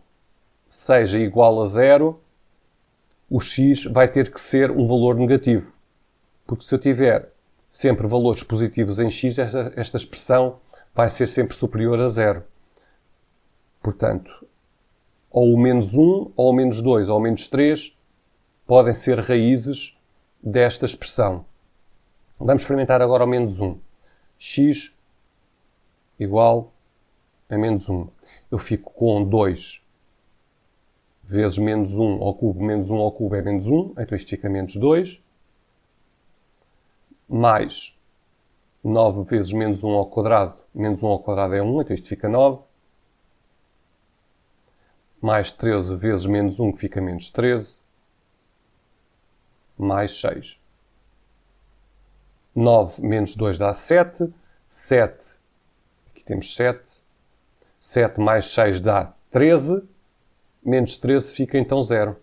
seja igual a 0, o x vai ter que ser um valor negativo. Porque se eu tiver sempre valores positivos em x, esta expressão vai ser sempre superior a 0. Portanto, ou o menos 1, ou o menos 2, ou o menos 3 podem ser raízes desta expressão. Vamos experimentar agora o menos 1. X igual a menos 1. Eu fico com 2 vezes menos 1 ao cubo. Menos 1 ao cubo é menos 1, então isto fica menos 2. Mais 9 vezes menos 1 ao quadrado. Menos 1 ao quadrado é 1, então isto fica 9. Mais 13 vezes menos 1, que fica menos 13. Mais 6. 9 menos 2 dá 7. 7, aqui temos 7. 7 mais 6 dá 13. Menos 13 fica então 0.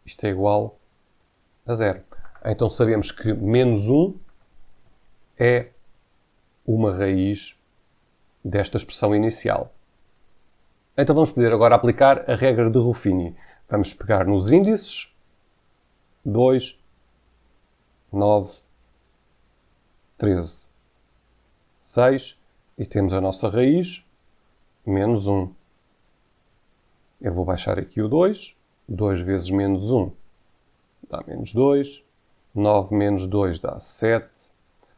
Isto é igual a 0. Então sabemos que menos 1 é uma raiz desta expressão inicial. Então vamos poder agora aplicar a regra de Ruffini. Vamos pegar nos índices 2, 9, 13, 6 e temos a nossa raiz menos 1. Eu vou baixar aqui o 2. 2 vezes menos 1 dá menos 2. 9 menos 2 dá 7.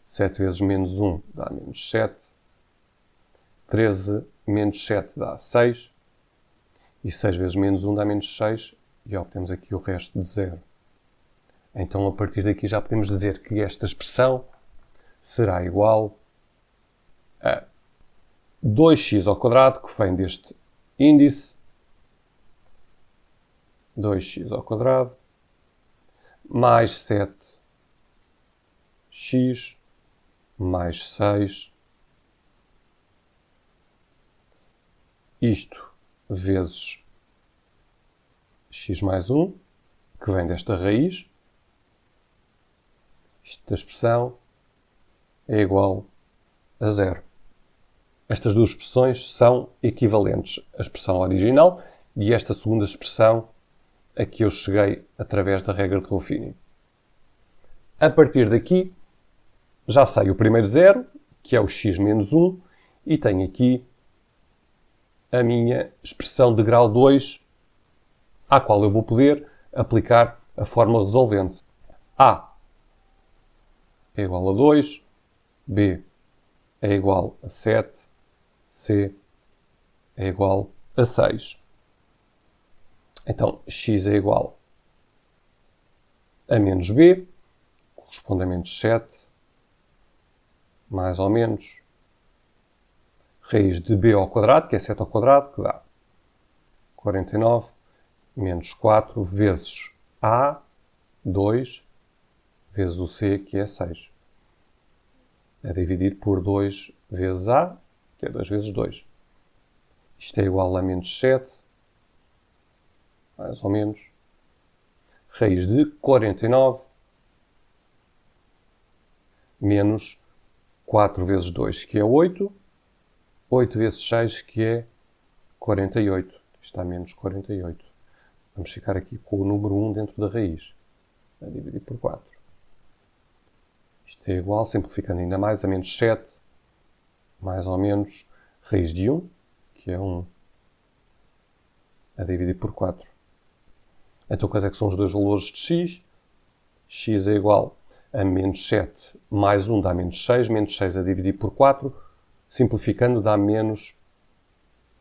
7 vezes menos 1 dá menos 7. 13 menos 7 dá 6. E 6 vezes menos 1 dá menos 6. E obtemos aqui o resto de 0. Então, a partir daqui já podemos dizer que esta expressão será igual a 2x ao quadrado, que vem deste índice, 2x ao quadrado, mais 7x, mais 6, isto vezes x mais 1, que vem desta raiz. Esta expressão é igual a 0. Estas duas expressões são equivalentes. A expressão original e esta segunda expressão a que eu cheguei através da regra de Ruffini. A partir daqui, já sei o primeiro zero, que é o x menos 1, e tenho aqui a minha expressão de grau 2, à qual eu vou poder aplicar a fórmula resolvente. A é igual a 2, B é igual a 7, C é igual a 6. Então, x é igual a menos B, corresponde a menos 7, mais ou menos raiz de B ao quadrado, que é 7 ao quadrado, que dá 49, menos 4 vezes A, 2, vezes o C, que é 6. É dividir por 2 vezes A, que é 2 vezes 2. Isto é igual a menos 7, mais ou menos, raiz de 49, menos 4 vezes 2, que é 8, 8 vezes 6, que é 48. Isto dá menos 48. Vamos ficar aqui com o número 1 dentro da raiz. A dividir por 4. Isto é igual, simplificando ainda mais, a menos 7, mais ou menos, raiz de 1, que é 1, a dividir por 4. Então, quais é que são os dois valores de x? X é igual a menos 7 mais 1 dá menos 6. Menos 6 a dividir por 4. Simplificando, dá menos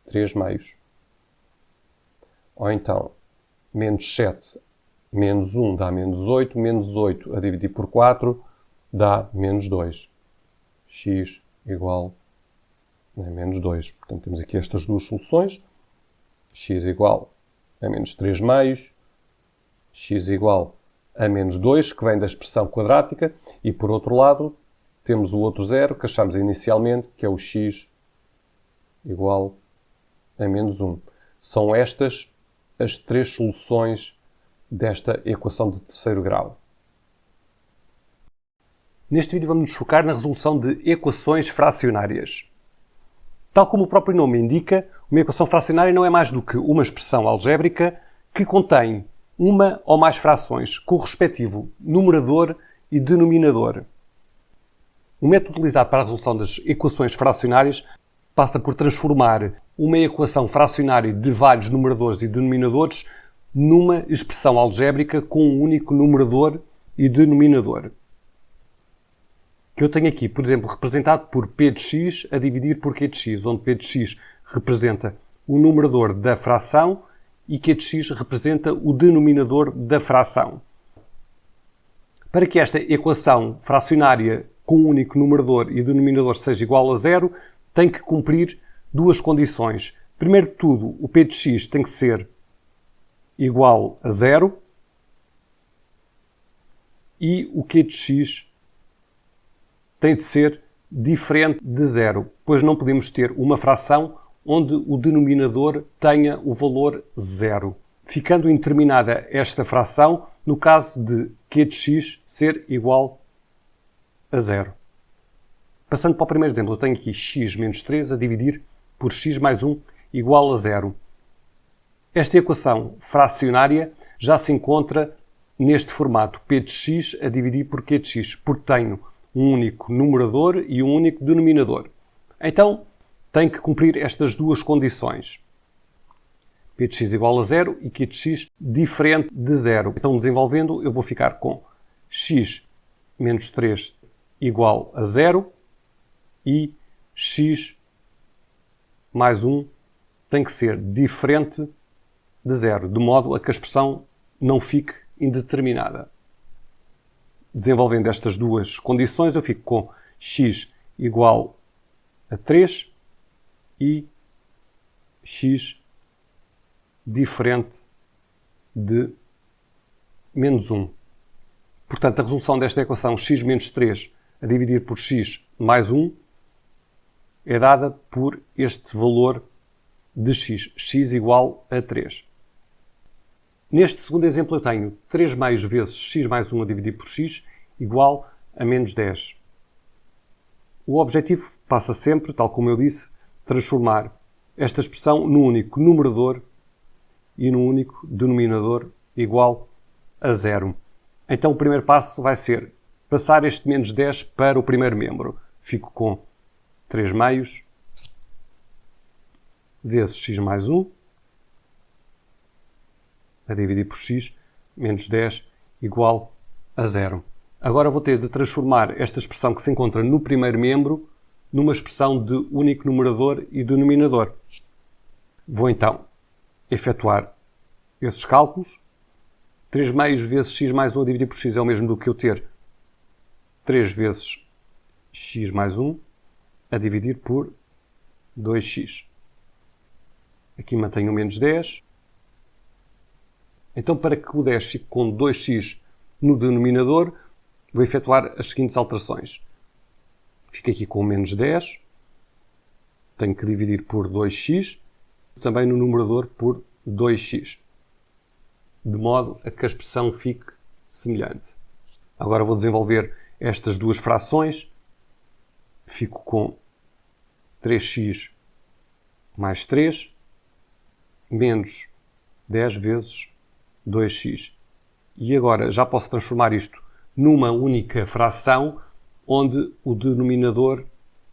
3 meios. Ou então, menos 7 menos 1 dá menos 8. Menos 8 a dividir por 4 dá menos 2. X igual a menos 2. Portanto, temos aqui estas duas soluções. X igual a menos 3 meios. X igual a menos 2, que vem da expressão quadrática. E, por outro lado, temos o outro zero, que achamos inicialmente, que é o x igual a menos 1. São estas as três soluções desta equação de terceiro grau. Neste vídeo vamos nos focar na resolução de equações fracionárias. Tal como o próprio nome indica, uma equação fracionária não é mais do que uma expressão algébrica que contém uma ou mais frações com o respectivo numerador e denominador. O método utilizado para a resolução das equações fracionárias passa por transformar uma equação fracionária de vários numeradores e denominadores numa expressão algébrica com um único numerador e denominador. Que eu tenho aqui, por exemplo, representado por p de x a dividir por q de x, onde p de x representa o numerador da fração e q de x representa o denominador da fração. Para que esta equação fracionária com um único numerador e denominador seja igual a zero, tem que cumprir duas condições. Primeiro de tudo, o p de x tem que ser igual a zero e o q de x tem de ser diferente de zero, pois não podemos ter uma fração onde o denominador tenha o valor zero, ficando indeterminada esta fração no caso de q de x ser igual a zero. Passando para o primeiro exemplo, eu tenho aqui x menos 3 a dividir por x mais 1 igual a zero. Esta equação fracionária já se encontra neste formato, p de x a dividir por q de x, porque tenho um único numerador e um único denominador. Então, tem que cumprir estas duas condições. P de x igual a zero e q de x diferente de zero. Então, desenvolvendo, eu vou ficar com x menos 3 igual a zero e x mais 1 tem que ser diferente de zero, de modo a que a expressão não fique indeterminada. Desenvolvendo estas duas condições, eu fico com x igual a 3 e x diferente de menos 1. Portanto, a resolução desta equação x menos 3 a dividir por x mais 1 é dada por este valor de x, x igual a 3. Neste segundo exemplo eu tenho 3 meios vezes x mais 1 a dividir por x igual a menos 10. O objetivo passa sempre, tal como eu disse, transformar esta expressão num único numerador e num único denominador igual a zero. Então o primeiro passo vai ser passar este menos 10 para o primeiro membro. Fico com 3 meios vezes x mais 1 a dividir por x menos 10 igual a zero. Agora vou ter de transformar esta expressão que se encontra no primeiro membro numa expressão de único numerador e denominador. Vou então efetuar esses cálculos. 3 meios vezes x mais 1 a dividir por x é o mesmo do que eu ter 3 vezes x mais 1 a dividir por 2x. Aqui mantenho o menos 10. Então, para que o 10 fique com 2x no denominador, vou efetuar as seguintes alterações. Fico aqui com menos 10. Tenho que dividir por 2x. Também no numerador por 2x. De modo a que a expressão fique semelhante. Agora vou desenvolver estas duas frações. Fico com 3x mais 3 menos 10 vezes 2x. E agora já posso transformar isto numa única fração onde o denominador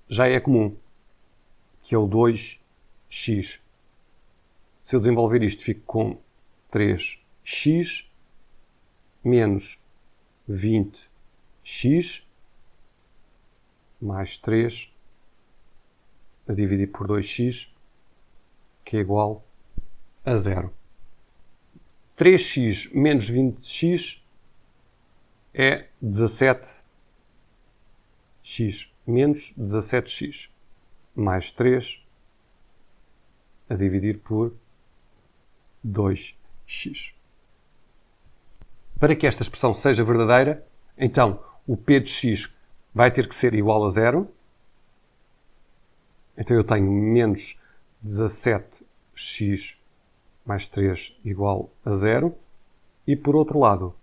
já é comum, que é o 2x. Se eu desenvolver isto, fico com 3x menos 20x mais 3 a dividir por 2x, que é igual a 0. 3x menos 20x é 17x menos 17x mais 3 a dividir por 2x. Para que esta expressão seja verdadeira, então o p de x vai ter que ser igual a 0. Então eu tenho menos 17x mais 3 igual a 0. E por outro lado,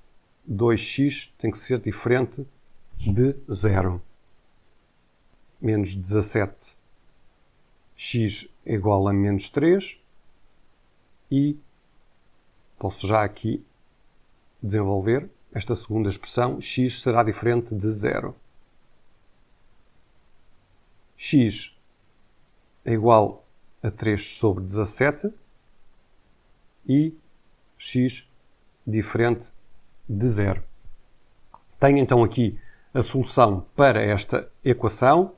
2x tem que ser diferente de 0. Menos 17x igual a menos 3. E posso já aqui desenvolver esta segunda expressão. X será diferente de 0. X é igual a 3 sobre 17 e x diferente de 0. Tenho então aqui a solução para esta equação.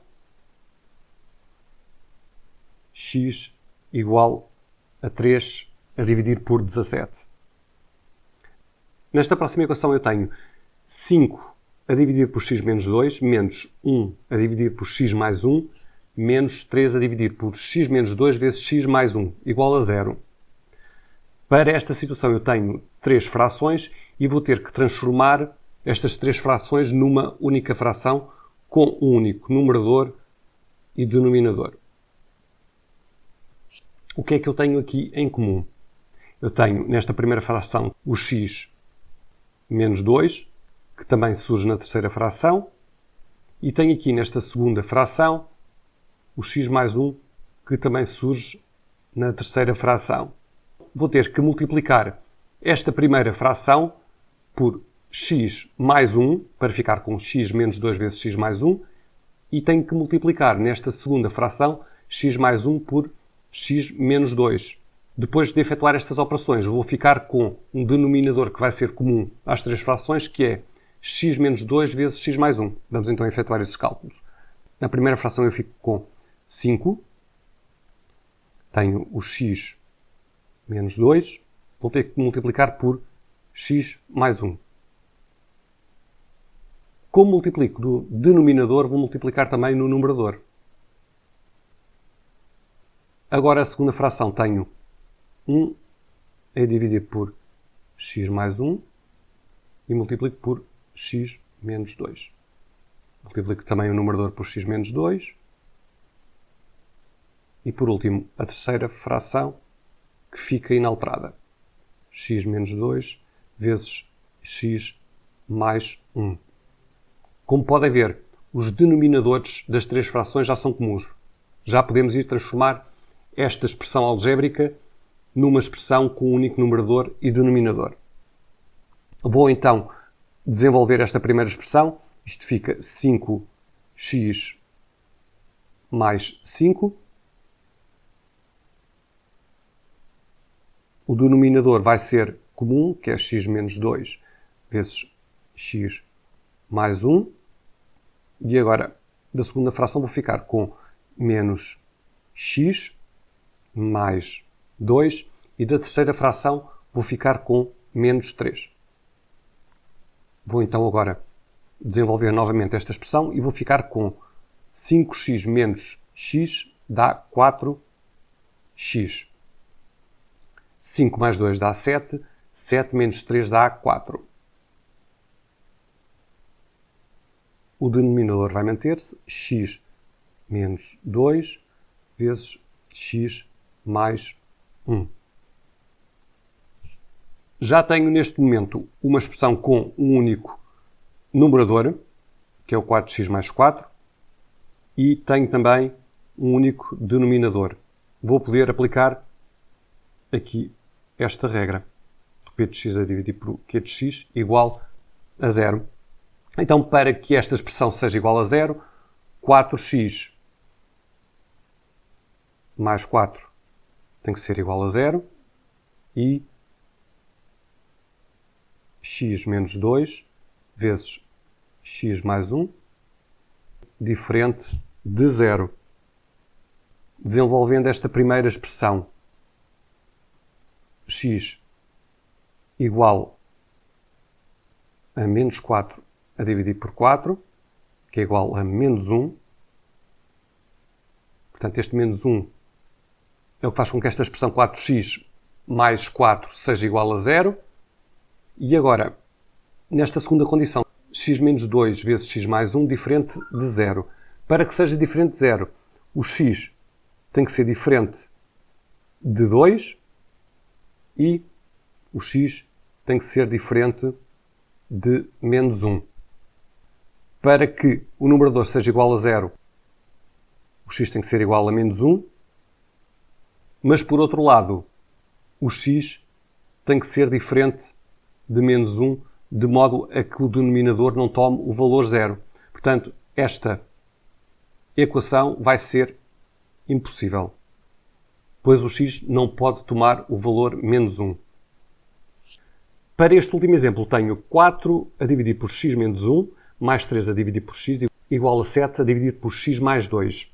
X igual a 3 a dividir por 17. Nesta próxima equação eu tenho 5 a dividir por x menos 2, menos 1 a dividir por x mais 1, menos 3 a dividir por x menos 2 vezes x mais 1, igual a 0. Para esta situação eu tenho 3 frações e vou ter que transformar estas 3 frações numa única fração com um único numerador e denominador. O que é que eu tenho aqui em comum? Eu tenho nesta primeira fração o x menos 2, que também surge na terceira fração, e tenho aqui nesta segunda fração o x mais 1, que também surge na terceira fração. Vou ter que multiplicar esta primeira fração por x mais 1, para ficar com x menos 2 vezes x mais 1, e tenho que multiplicar nesta segunda fração x mais 1 por x menos 2. Depois de efetuar estas operações, vou ficar com um denominador que vai ser comum às 3 frações, que é x menos 2 vezes x mais 1. Vamos então efetuar esses cálculos. Na primeira fração eu fico com 5. Tenho o x menos 2. Vou ter que multiplicar por x mais 1. Como multiplico no denominador, vou multiplicar também no numerador. Agora a segunda fração tenho 1 a dividir por x mais 1 e multiplico por x menos 2. Multiplico também o numerador por x menos 2. E por último, a terceira fração que fica inalterada. X menos 2 vezes x mais 1. Como podem ver, os denominadores das 3 frações já são comuns. Já podemos ir transformar esta expressão algébrica numa expressão com um único numerador e denominador. Vou então desenvolver esta primeira expressão. Isto fica 5x mais 5. O denominador vai ser comum, que é x menos 2 vezes x mais 1. E agora, da segunda fração, vou ficar com menos x mais 2. E da terceira fração, vou ficar com menos 3. Vou então agora desenvolver novamente esta expressão e vou ficar com 5x menos x dá 4x. 5 mais 2 dá 7. 7 menos 3 dá 4. O denominador vai manter-se. X menos 2 vezes x mais 1. Já tenho neste momento uma expressão com um único numerador, que é o 4x mais 4, e tenho também um único denominador. Vou poder aplicar aqui esta regra. p de x a dividir por q de x igual a zero. Então, para que esta expressão seja igual a zero, 4x mais 4 tem que ser igual a zero e x menos 2 vezes x mais 1 diferente de zero. Desenvolvendo esta primeira expressão, x igual a menos 4 a dividir por 4, que é igual a menos 1. Portanto, este menos 1 é o que faz com que esta expressão 4x mais 4 seja igual a zero. E agora, nesta segunda condição, x menos 2 vezes x mais 1 diferente de zero. Para que seja diferente de zero, o x tem que ser diferente de 2 e o x tem que ser diferente de menos 1. Para que o numerador seja igual a zero, o x tem que ser igual a menos 1, mas por outro lado, o x tem que ser diferente de menos 1, de modo a que o denominador não tome o valor zero. Portanto, esta equação vai ser impossível, pois o x não pode tomar o valor menos 1. Para este último exemplo, tenho 4 a dividir por x menos 1, mais 3 a dividir por x, igual a 7 a dividir por x mais 2.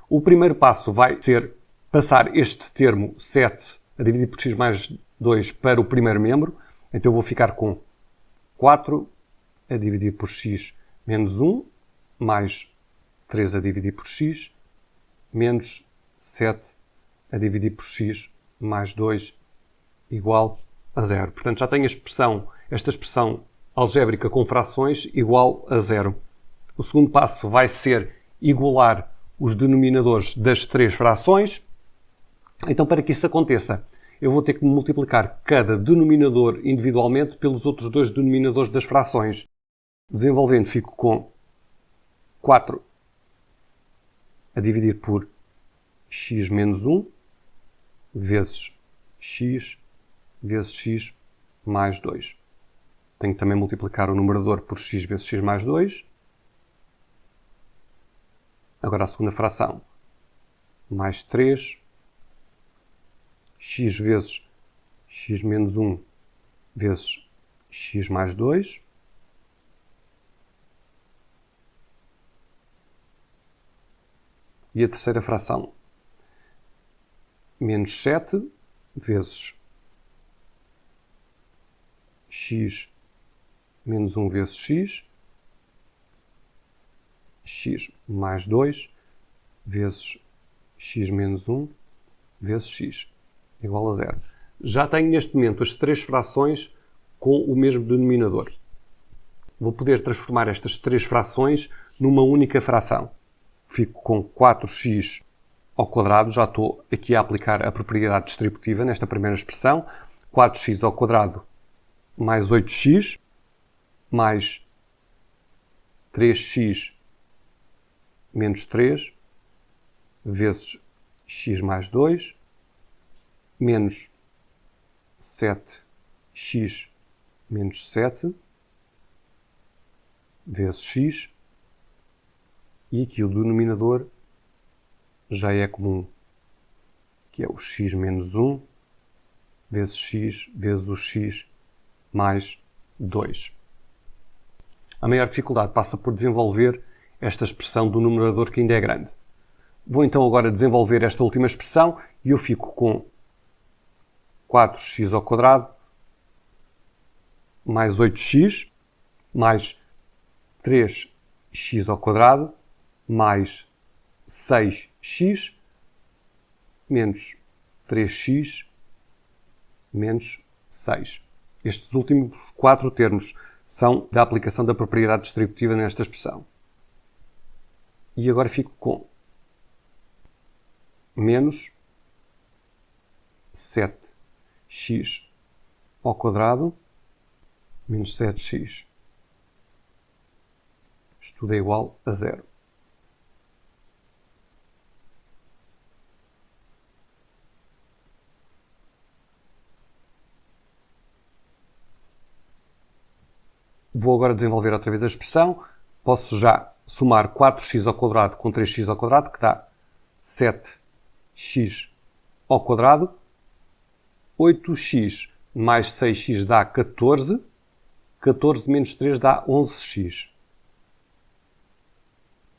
O primeiro passo vai ser passar este termo 7 a dividir por x mais 2 para o primeiro membro. Então eu vou ficar com 4 a dividir por x menos 1, mais 3 a dividir por x, menos 7 a dividir por x mais 2 igual a zero. Portanto, já tenho esta expressão algébrica com frações igual a zero. O segundo passo vai ser igualar os denominadores das três frações. Então, para que isso aconteça, eu vou ter que multiplicar cada denominador individualmente pelos outros dois denominadores das frações. Desenvolvendo, fico com 4 a dividir por x menos 1 vezes x mais 2. Tenho que também multiplicar o numerador por x vezes x mais 2. Agora a segunda fração. Mais 3. X vezes x menos 1 vezes x mais 2. E a terceira fração. Menos 7 vezes x menos 1 vezes x mais 2 vezes x menos 1 vezes x igual a zero. Já tenho neste momento as três frações com o mesmo denominador. Vou poder transformar estas três frações numa única fração. Fico com 4x ao quadrado, já estou aqui a aplicar a propriedade distributiva nesta primeira expressão. 4x ao quadrado mais 8x mais 3x menos 3 vezes x mais 2 menos 7x menos 7 vezes x, e aqui o denominador já é comum, que é o x menos 1 vezes x vezes o x mais 2. A maior dificuldade passa por desenvolver esta expressão do numerador que ainda é grande. Vou então agora desenvolver esta última expressão e eu fico com 4x ao quadrado mais 8x mais 3x ao quadrado mais 6x menos 3x menos 6. Estes últimos 4 termos são da aplicação da propriedade distributiva nesta expressão. E agora fico com menos 7x ao quadrado menos 7x. Isto tudo é igual a zero. Vou agora desenvolver outra vez a expressão. Posso já somar 4x ao quadrado com 3x ao quadrado, que dá 7x ao quadrado. 8x mais 6x dá 14. 14 menos 3 dá 11x.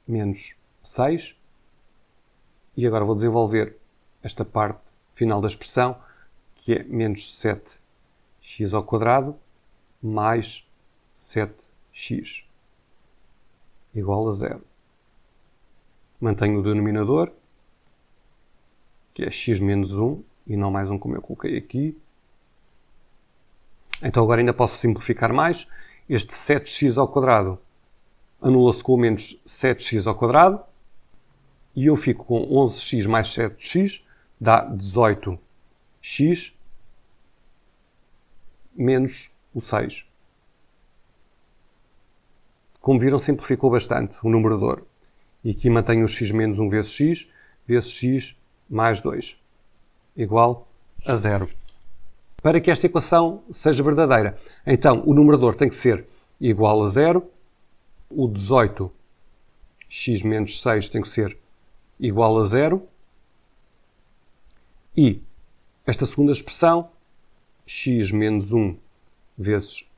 Menos 6. E agora vou desenvolver esta parte final da expressão, que é menos 7x ao quadrado mais 7x igual a 0. Mantenho o denominador, que é x menos 1, e não mais 1 como eu coloquei aqui. Então agora ainda posso simplificar mais. Este 7x ao quadrado anula-se com o menos 7x ao quadrado. E eu fico com 11x mais 7x, dá 18x menos o 6. Como viram, simplificou bastante o numerador. E aqui mantenho o x menos 1 vezes x mais 2, igual a 0. Para que esta equação seja verdadeira, então o numerador tem que ser igual a 0, o 18x menos 6 tem que ser igual a 0, e esta segunda expressão, x menos 1 vezes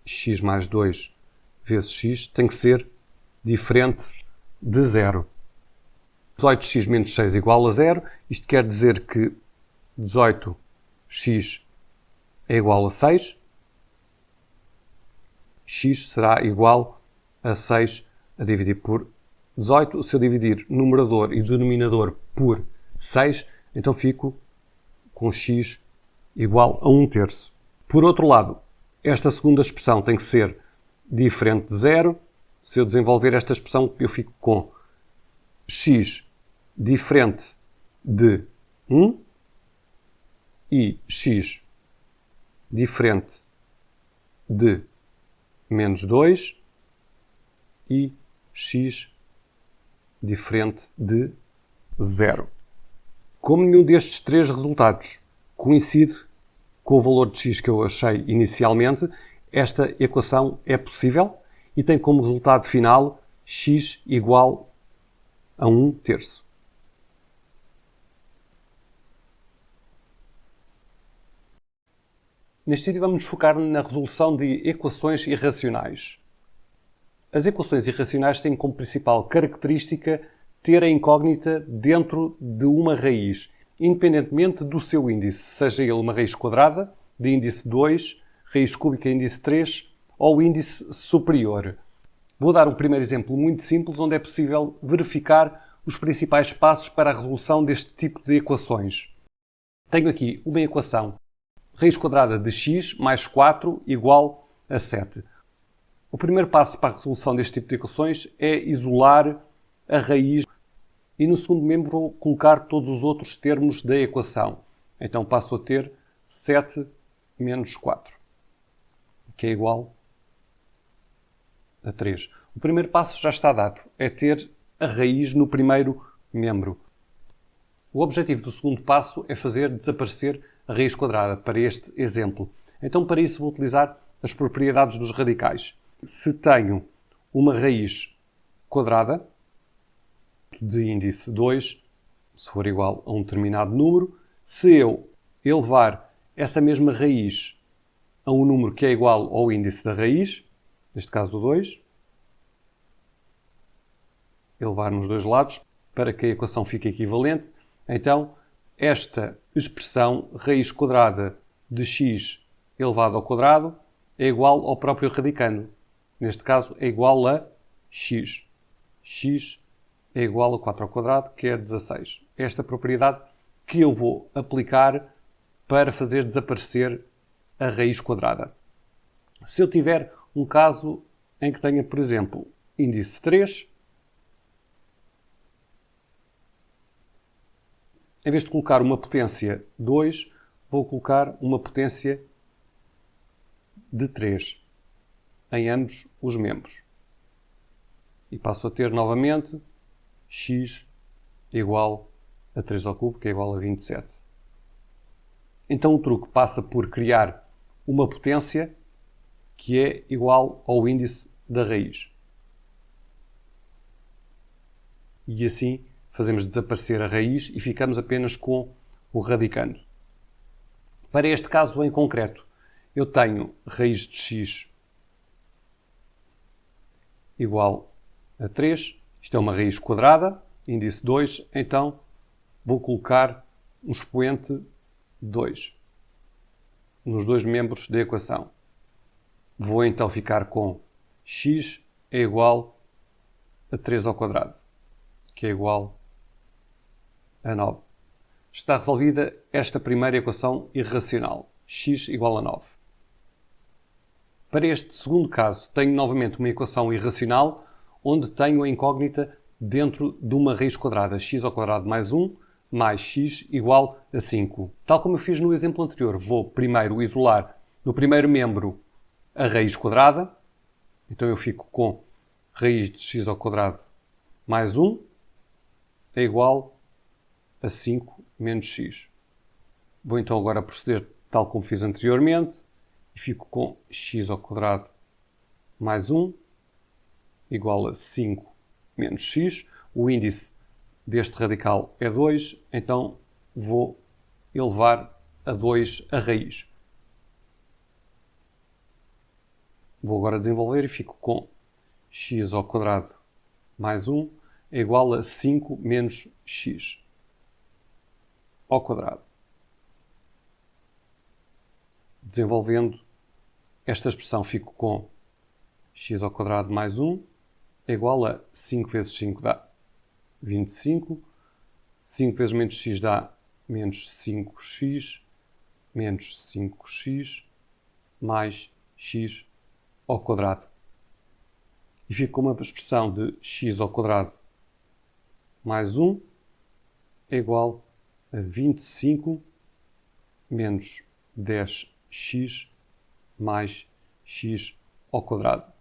x mais 2 vezes x, tem que ser diferente de 0. 18x menos 6 igual a 0. Isto quer dizer que 18x é igual a 6. X será igual a 6 a dividir por 18. Se eu dividir numerador e denominador por 6, então fico com x igual a 1/3. Por outro lado, esta segunda expressão tem que ser diferente de 0. Se eu desenvolver esta expressão, eu fico com x diferente de 1 e x diferente de menos 2 e x diferente de 0. Como nenhum destes três resultados coincide com o valor de x que eu achei inicialmente, esta equação é possível e tem como resultado final x igual a 1/3. Neste vídeo vamos nos focar na resolução de equações irracionais. As equações irracionais têm como principal característica ter a incógnita dentro de uma raiz, independentemente do seu índice, seja ele uma raiz quadrada, de índice 2, raiz cúbica de índice 3 ou índice superior. Vou dar um primeiro exemplo muito simples, onde é possível verificar os principais passos para a resolução deste tipo de equações. Tenho aqui uma equação, raiz quadrada de x mais 4 igual a 7. O primeiro passo para a resolução deste tipo de equações é isolar a raiz e no segundo membro vou colocar todos os outros termos da equação. Então passo a ter 7 menos 4, que é igual a 3. O primeiro passo já está dado, é ter a raiz no primeiro membro. O objetivo do segundo passo é fazer desaparecer a raiz quadrada, para este exemplo. Então, para isso, vou utilizar as propriedades dos radicais. Se tenho uma raiz quadrada de índice 2, se for igual a um determinado número, se eu elevar essa mesma raiz a um número que é igual ao índice da raiz, neste caso o 2, elevar nos dois lados para que a equação fique equivalente, então esta expressão raiz quadrada de x elevado ao quadrado é igual ao próprio radicando. Neste caso é igual a x. X é igual a 4 ao quadrado, que é 16. Esta propriedade que eu vou aplicar para fazer desaparecer a raiz quadrada. Se eu tiver um caso em que tenha, por exemplo, índice 3, em vez de colocar uma potência 2, vou colocar uma potência de 3 em ambos os membros. E passo a ter novamente x igual a 3 ao cubo, que é igual a 27. Então o truque passa por criar uma potência que é igual ao índice da raiz. E assim fazemos desaparecer a raiz e ficamos apenas com o radicando. Para este caso em concreto, eu tenho raiz de x igual a 3. Isto é uma raiz quadrada, índice 2, então vou colocar um expoente 2 nos dois membros da equação. Vou então ficar com x é igual a 3 ao quadrado, que é igual a 9. Está resolvida esta primeira equação irracional, x igual a 9. Para este segundo caso, tenho novamente uma equação irracional, onde tenho a incógnita dentro de uma raiz quadrada, x ao quadrado mais 1, mais x igual a 5. Tal como eu fiz no exemplo anterior, vou primeiro isolar no primeiro membro a raiz quadrada, então eu fico com raiz de x ao quadrado mais 1 é igual a 5 menos x. Vou então agora proceder tal como fiz anteriormente e fico com x ao quadrado mais 1 igual a 5 menos x. O índice deste radical é 2, então vou elevar a 2 a raiz. Vou agora desenvolver e fico com x ao quadrado mais 1 é igual a 5 menos x ao quadrado. Desenvolvendo esta expressão, fico com x ao quadrado mais 1 é igual a 5 vezes 5 dá 25. 5 vezes menos x dá menos 5x, menos 5x, mais x ao quadrado. E fico com uma expressão de x ao quadrado mais 1 é igual a 25 menos 10x mais x ao quadrado.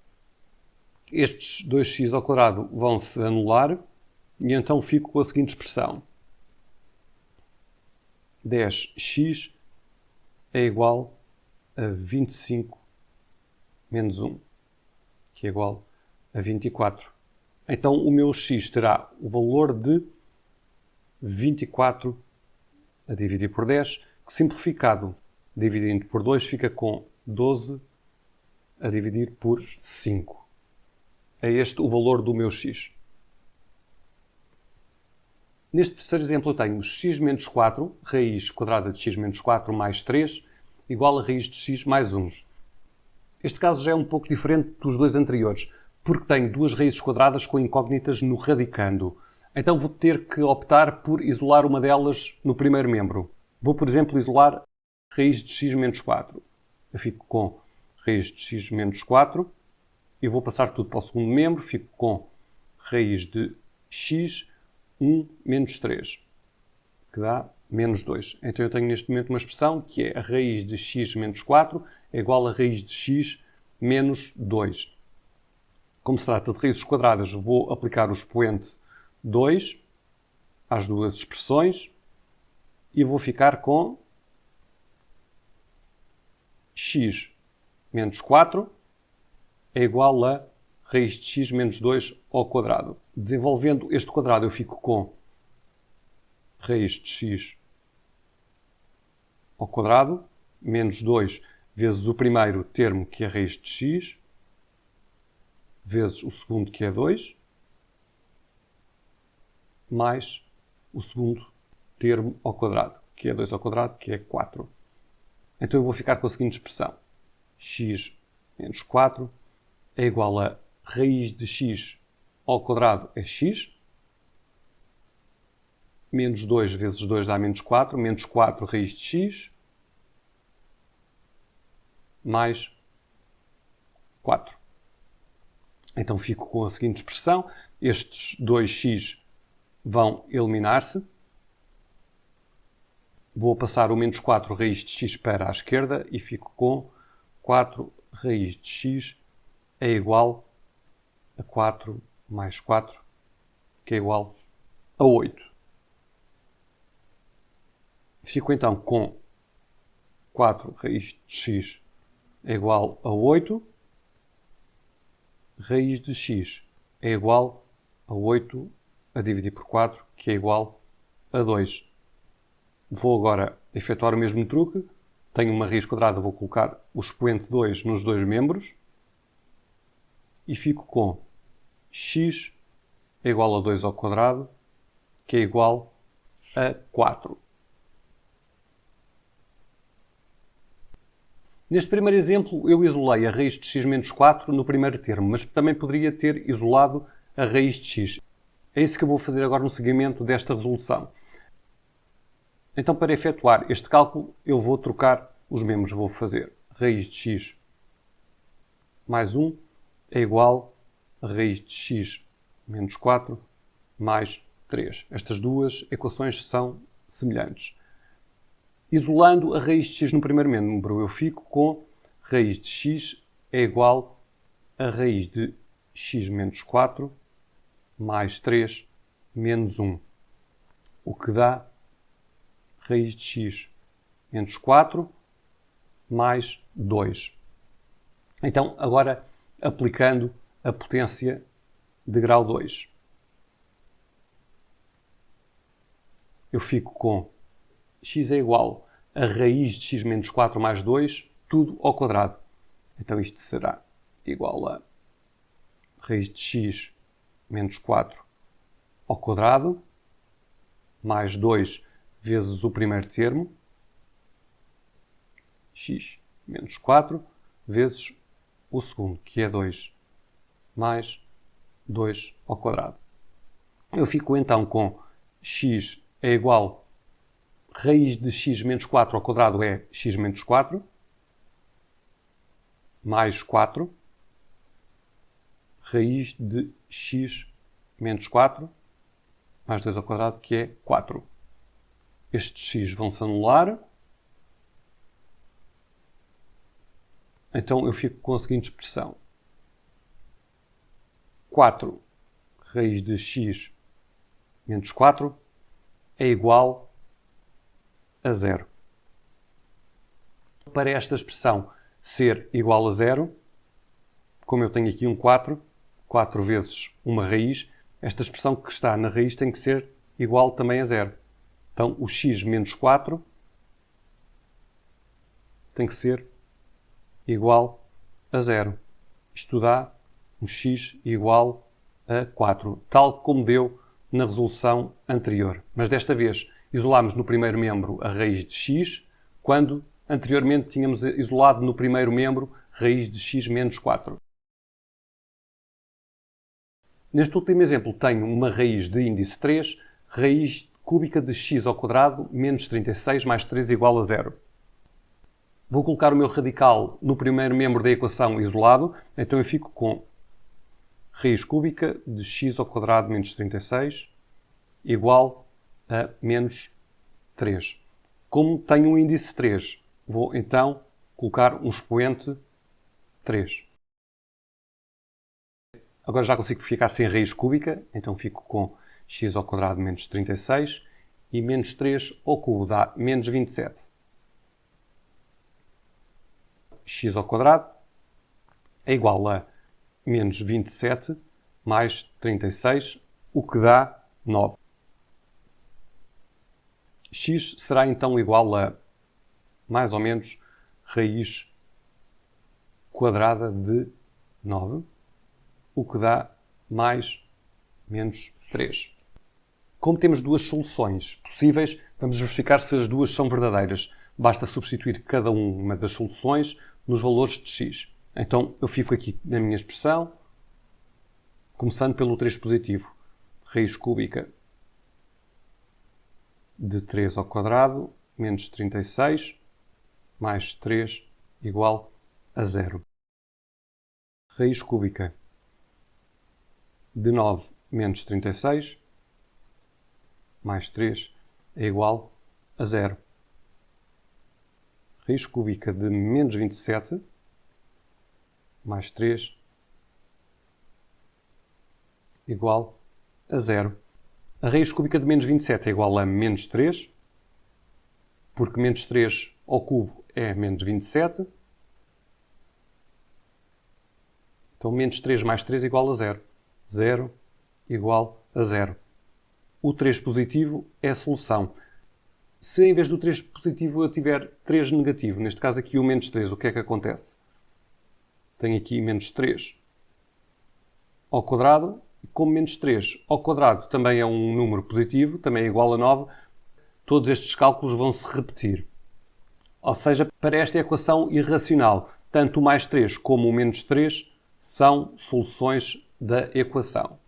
Estes 2x ao quadrado vão se anular e então fico com a seguinte expressão. 10x é igual a 25 menos 1, que é igual a 24. Então o meu x terá o valor de 24 a dividir por 10, que simplificado dividindo por 2 fica com 12 a dividir por 5. É este o valor do meu x. Neste terceiro exemplo eu tenho x menos 4, raiz quadrada de x menos 4 mais 3, igual a raiz de x mais 1. Este caso já é um pouco diferente dos dois anteriores, porque tenho duas raízes quadradas com incógnitas no radicando. Então vou ter que optar por isolar uma delas no primeiro membro. Vou, por exemplo, isolar raiz de x menos 4. Eu fico com raiz de x menos 4 e vou passar tudo para o segundo membro. Fico com raiz de x 1 menos 3, que dá menos 2. Então eu tenho neste momento uma expressão que é a raiz de x menos 4 é igual a raiz de x menos 2. Como se trata de raízes quadradas, vou aplicar o expoente 2 às duas expressões e vou ficar com x menos 4 é igual a raiz de x menos 2 ao quadrado. Desenvolvendo este quadrado eu fico com raiz de x ao quadrado menos 2 vezes o primeiro termo, que é a raiz de x, vezes o segundo, que é 2, mais o segundo termo ao quadrado, que é 2 ao quadrado, que é 4. Então eu vou ficar com a seguinte expressão. X menos 4 é igual a raiz de x ao quadrado é x, menos 2 vezes 2 dá menos 4, menos 4 raiz de x, mais 4. Então fico com a seguinte expressão. Estes 2x vão eliminar-se. Vou passar o menos 4 raiz de x para a esquerda e fico com 4 raiz de x é igual a 4 mais 4, que é igual a 8. Fico então com 4 raiz de x é igual a 8. Raiz de x é igual a 8 a dividir por 4, que é igual a 2. Vou agora efetuar o mesmo truque. Tenho uma raiz quadrada, vou colocar o expoente 2 nos dois membros e fico com x é igual a 2 ao quadrado, que é igual a 4. Neste primeiro exemplo, eu isolei a raiz de x menos 4 no primeiro termo, mas também poderia ter isolado a raiz de x. É isso que eu vou fazer agora no seguimento desta resolução. Então, para efetuar este cálculo, eu vou trocar os membros. Vou fazer raiz de x mais 1 é igual a raiz de x menos 4 mais 3. Estas duas equações são semelhantes. Isolando a raiz de x no primeiro membro, eu fico com raiz de x é igual a raiz de x menos 4 mais 3 menos 1, o que dá raiz de x menos 4 mais 2. Então, agora aplicando a potência de grau 2. Eu fico com x é igual a raiz de x menos 4 mais 2, tudo ao quadrado. Então isto será igual a raiz de x menos 4 ao quadrado, mais 2 vezes o primeiro termo, x menos 4, vezes o segundo, que é 2, mais 2 ao quadrado. Eu fico então com x é igual a raiz de x menos 4 ao quadrado é x menos 4, mais 4, raiz de x menos 4, mais 2 ao quadrado, que é 4. Estes x vão se anular. Então eu fico com a seguinte expressão. 4 raiz de x menos 4 é igual a 0. Para esta expressão ser igual a 0, como eu tenho aqui um 4, 4 vezes uma raiz, esta expressão que está na raiz tem que ser igual também a 0. Então o x menos 4 tem que ser igual a 0. Isto dá um x igual a 4, tal como deu na resolução anterior. Mas desta vez isolámos no primeiro membro a raiz de x, quando anteriormente tínhamos isolado no primeiro membro raiz de x menos 4. Neste último exemplo tenho uma raiz de índice 3, raiz cúbica de x ao quadrado menos 36 mais 3 igual a 0. Vou colocar o meu radical no primeiro membro da equação isolado, então eu fico com raiz cúbica de x ao quadrado menos 36 igual a menos 3. Como tenho um índice 3, vou então colocar um expoente 3. Agora já consigo ficar sem raiz cúbica, então fico com x ao quadrado menos 36 e menos 3 ao cubo dá menos 27. X ao quadrado é igual a menos 27 mais 36, o que dá 9. X será então igual a mais ou menos raiz quadrada de 9, o que dá mais menos 3. Como temos duas soluções possíveis, vamos verificar se as duas são verdadeiras. Basta substituir cada uma das soluções nos valores de x. Então eu fico aqui na minha expressão, começando pelo 3 positivo. Raiz cúbica de 3 ao quadrado menos 36 mais 3 igual a 0. Raiz cúbica de 9 menos 36 mais 3 é igual a 0. Raiz cúbica de menos 27 mais 3 igual a 0. A raiz cúbica de menos 27 é igual a menos 3, porque menos 3 ao cubo é menos 27. Então, menos 3 mais 3 igual a 0. 0 igual a 0. O 3 positivo é a solução. Se em vez do 3 positivo eu tiver 3 negativo, neste caso aqui o menos 3, o que é que acontece? Tenho aqui menos 3 ao quadrado, e como menos 3 ao quadrado também é um número positivo, também é igual a 9, todos estes cálculos vão se repetir. Ou seja, para esta equação irracional, tanto o mais 3 como o menos 3 são soluções da equação.